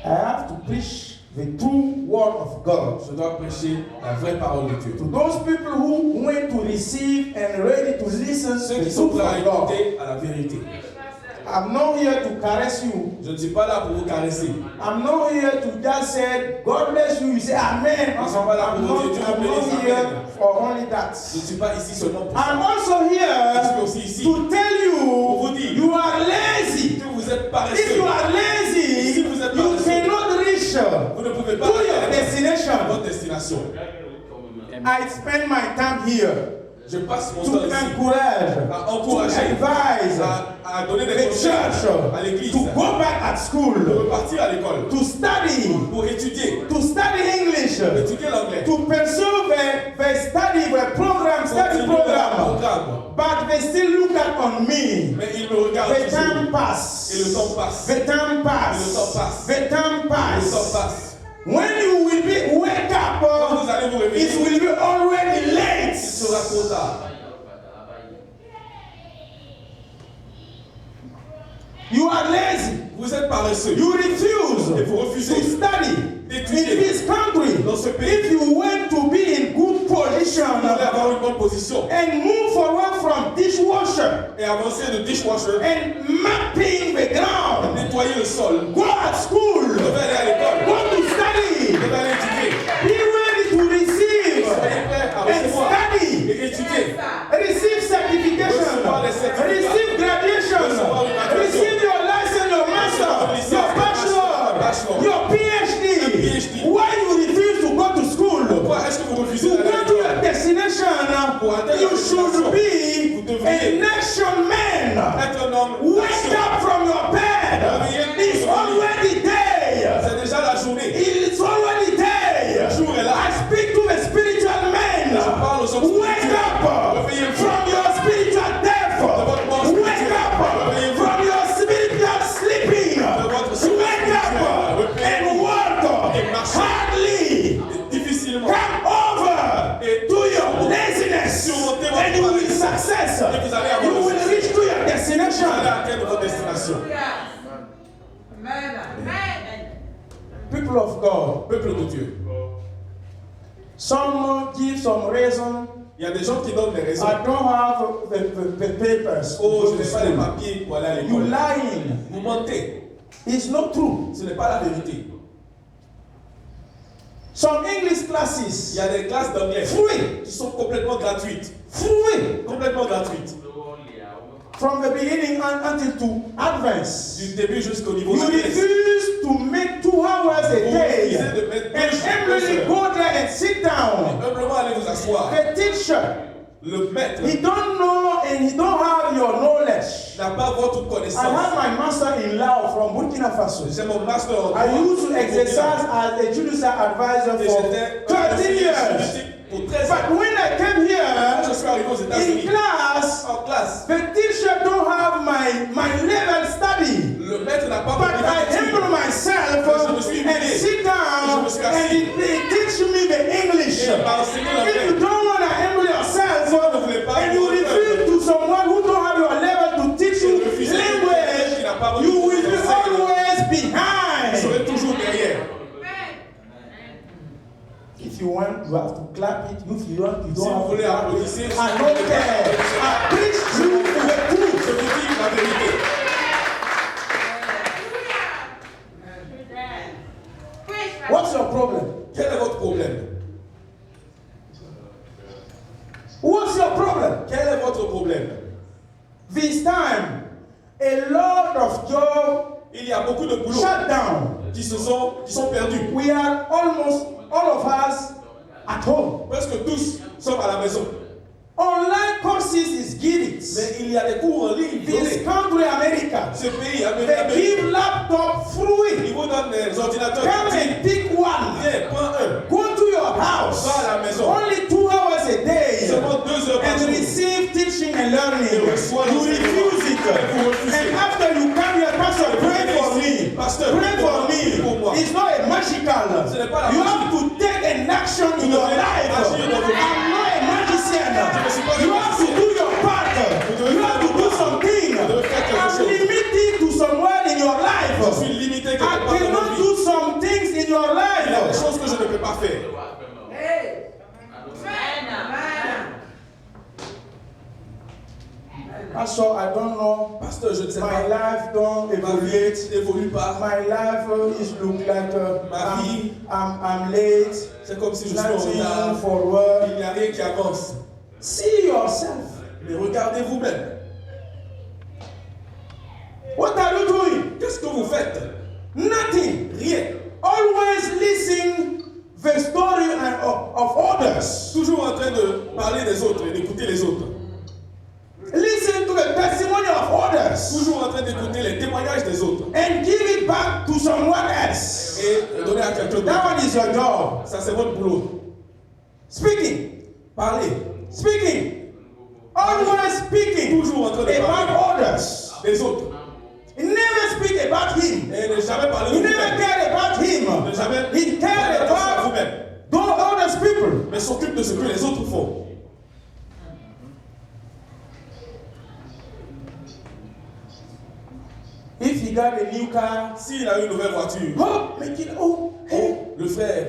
I have to preach the true word of God Je dois prêcher la vraie parole de Dieu. to those people who went to receive and ready to listen Ceux to the qui sont truth prêts à of God. écouter à la vérité. I'm not here to caress you. Je ne suis pas là pour vous caresser. I'm not here to just say, God bless you. You say, Amen. Je ne suis pas là I'm pour not, vous dire Dieu I'm vous not bénisse, here Amen. for only that. Je ne suis pas ici seulement pour I'm ça. also Je suis here aussi ici to tell vous you, dire you are lazy. que vous êtes If paresseux. you are lazy, Si vous êtes you paresseux, cannot reach Vous ne pouvez pas to destination. I spend my time here Je passe mon to temps ici encourage, à to encourager, advise à donner des the conseils church à l'église, to go back at de school, repartir à l'école, to study pour study English, étudier l'anglais, to pursue the study continuer leur program. programme. But they still look at on me. Mais ils me regardent The time toujours. pass. Et le temps passe. The time pass. Et le temps passe. The time Le temps pass. passe. When you will be wake up, Quand vous allez vous réveiller, it will be already il late. sera trop tard. You are lazy. Vous êtes paresseux. You refuse Et vous to refusez study in d'étudier this country. dans ce pays. If you want to be in good position Vous allez avoir une bonne position and move forward from dishwasher et avancer de dishwasher, and mapping the ground, nettoyer le sol. go at school, Vous devez aller à l'école. go to study, Vous devez aller étudier. be ready to receive Soyez prêts à and recevoir study, et étudier. receive certification, Recevoir les certificats. receive graduation, Recevoir une graduation. receive your license, your master, your bachelor, your PhD. Why you refuse to go to school? Pourquoi est-ce que vous refusez To d'aller à go to your l'école? destination, Pour atteindre you la should destination, be vous devriez a nation man. Être un homme Wake d'action. up from your bed. It's already day. C'est déjà la journée. It's already day. Le jour est là. I speak to the spiritual man. parle aux hommes Wake spirituels. up Réveillez-vous. from your spiritual death. votre mort Wake spirituelle. up Réveillez-vous. from your spiritual sleeping. votre sommeil Wake up spirituel. and walk Et marchez. hardly. Difficilement. Come over Et to your laziness surmontez votre and you will paresse. success. Et vous allez avoir You le will succès. reach to your Vous allez destination. atteindre votre destination. People of God, Peuple de Dieu. some give some reason. Il y a des gens qui donnent des raisons. I don't have the papers. to Oh, go je to n'ai pas les school. papiers pour aller à You l'école. lying. Vous mentez. It's not true. Ce n'est pas la vérité. Some English Il classes, y a des classes d'anglais free, qui sont complètement gratuites. free, Complètement gratuites. from the beginning until to advance. Du début jusqu'au niveau You d'anglais. refuse to make 2 hours a Vous day refusez de mettre and humbly go there and sit down. Humblement allez vous asseoir. The teacher, Le maître he don't know and he don't have your knowledge. n'a pas votre I connaissance. have my master in law from Burkina Faso. J'ai mon master en droit. I used to exercise as a judicial advisor Et for j'étais 13 years. pour 13 ans. But when I came Quand here je suis arrivé aux in États-Unis, class, en classe, the teacher don't have my level study. le maître n'a pas But compris I l'étude. humble myself Je me suis and humilié. sit down Je me suis and assis. he teach me the English. Et il m'a enseigné l'anglais. If you don't want to humble yourself Si vous ne voulez pas and you vous refuse to someone who don't have your level to teach you Et refusez quelqu'un qui language, n'a pas votre you will be connaissance. always Vous behind. serez toujours derrière. If you want, you have to clap it. If you want, you Si don't vous have to voulez clap applaudissez, it. si I vous don't voulez care. pas I preach truth to the Je truth. vous dis la vérité. What's your problem? Quel est votre problème? What's your problem? Quel est votre problème? This time, a lot of jobs Il y a beaucoup de boulot shut down. qui sont perdus. We are almost all of us at home. Presque tous sont à la maison. Online courses is given. Mais il y a des cours en ligne This donnés. country, America, Ce pays, they Amérique, give laptop free. ils vous donnent des ordinateurs. Come and pick one. Viens, prends un. Go to your house. Va à la maison. Only 2 hours a day. Seulement 2 heures par And jour. receive teaching and learning. Et reçois You l'enseignement. refuse it. Vous refusez. And after you come here, Pastor, pray for me. Pasteur, Pray for prie pour moi. me. It's not a magical. Ce n'est pas la You magie. have to take an action in your devez life. agir dans votre vie. I'm not a magician. ne suis pas un You have to magicien. do your part. devez You have to faire do votre part. something. Vous devez faire quelque I'm chose. limited to somewhere in your Je life. suis limité quelque I part dans cannot ma vie. do some things in your Il y a des life. choses que je ne peux pas faire. Pastor, I don't know. Pasteur, je ne sais My pas. life don't Ma vie evaluate. n'évolue pas. My life is look like Ma vie. I'm late. C'est comme si je suis en Nothing retard. forward. Il n'y a rien qui avance. See yourself. Mais regardez vous-même. What are you doing? Qu'est-ce que vous faites? Nothing. Rien. Always listen the story and parler des autres et d'écouter les autres. Listen to the testimony of others Toujours en train d'écouter les témoignages des autres. and give it back to someone else. Et donner à quelqu'un That d'autre. one is your job. Ça, c'est votre boulot. Speaking. Parler. Speaking. Always speaking Toujours en train de parler about others. des autres. He never speak about him. Et ne jamais parler He de never vous-même. cared about him. Ne jamais He cared faire attention à about vous-même. those other people. Mais s'occupe de ce que les autres font. If he got a new car, S'il a une nouvelle voiture, oh, make it, oh, hey, oh, le frère,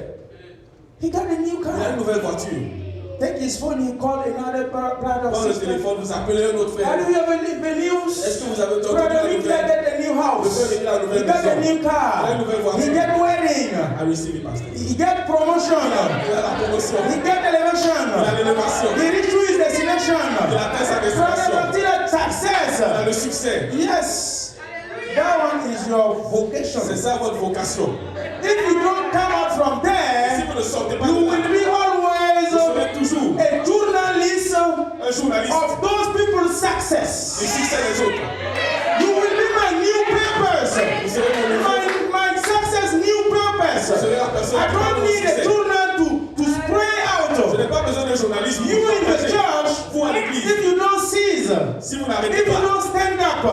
he got a new il a une car. nouvelle voiture. Take his phone, he called another brother Dans or le sister. téléphone, vous appelez un autre How frère. do you ever leave the news? Est-ce que vous avez entendu Brother la Nick nouvelle? get a new house. Il a une nouvelle He got a maison. new Il a car. une nouvelle voiture. He get wedding. I receive it, pasteur. He get promotion. Il a la promotion. He get elevation. Il a l'élévation. He reach to his destination. Il atteint sa Brother destination. Martina, success. Il a le succès. Yes. That one is your vocation. C'est ça votre vocation. If you don't come out from Si there, vous ne sortez pas you de will là, be always vous serez toujours a journalist un journaliste of those people's du success. succès des autres. You will be my new purpose. Vous serez mon nouveau. My success new purpose. Vous serez la personne I qui va don't vous need a succès. journal to spray Je n'ai out. pas besoin d'un journaliste. You in the church, Vous à l'église. if you don't cease, Si vous n'arrêtez if you pas, don't stand up,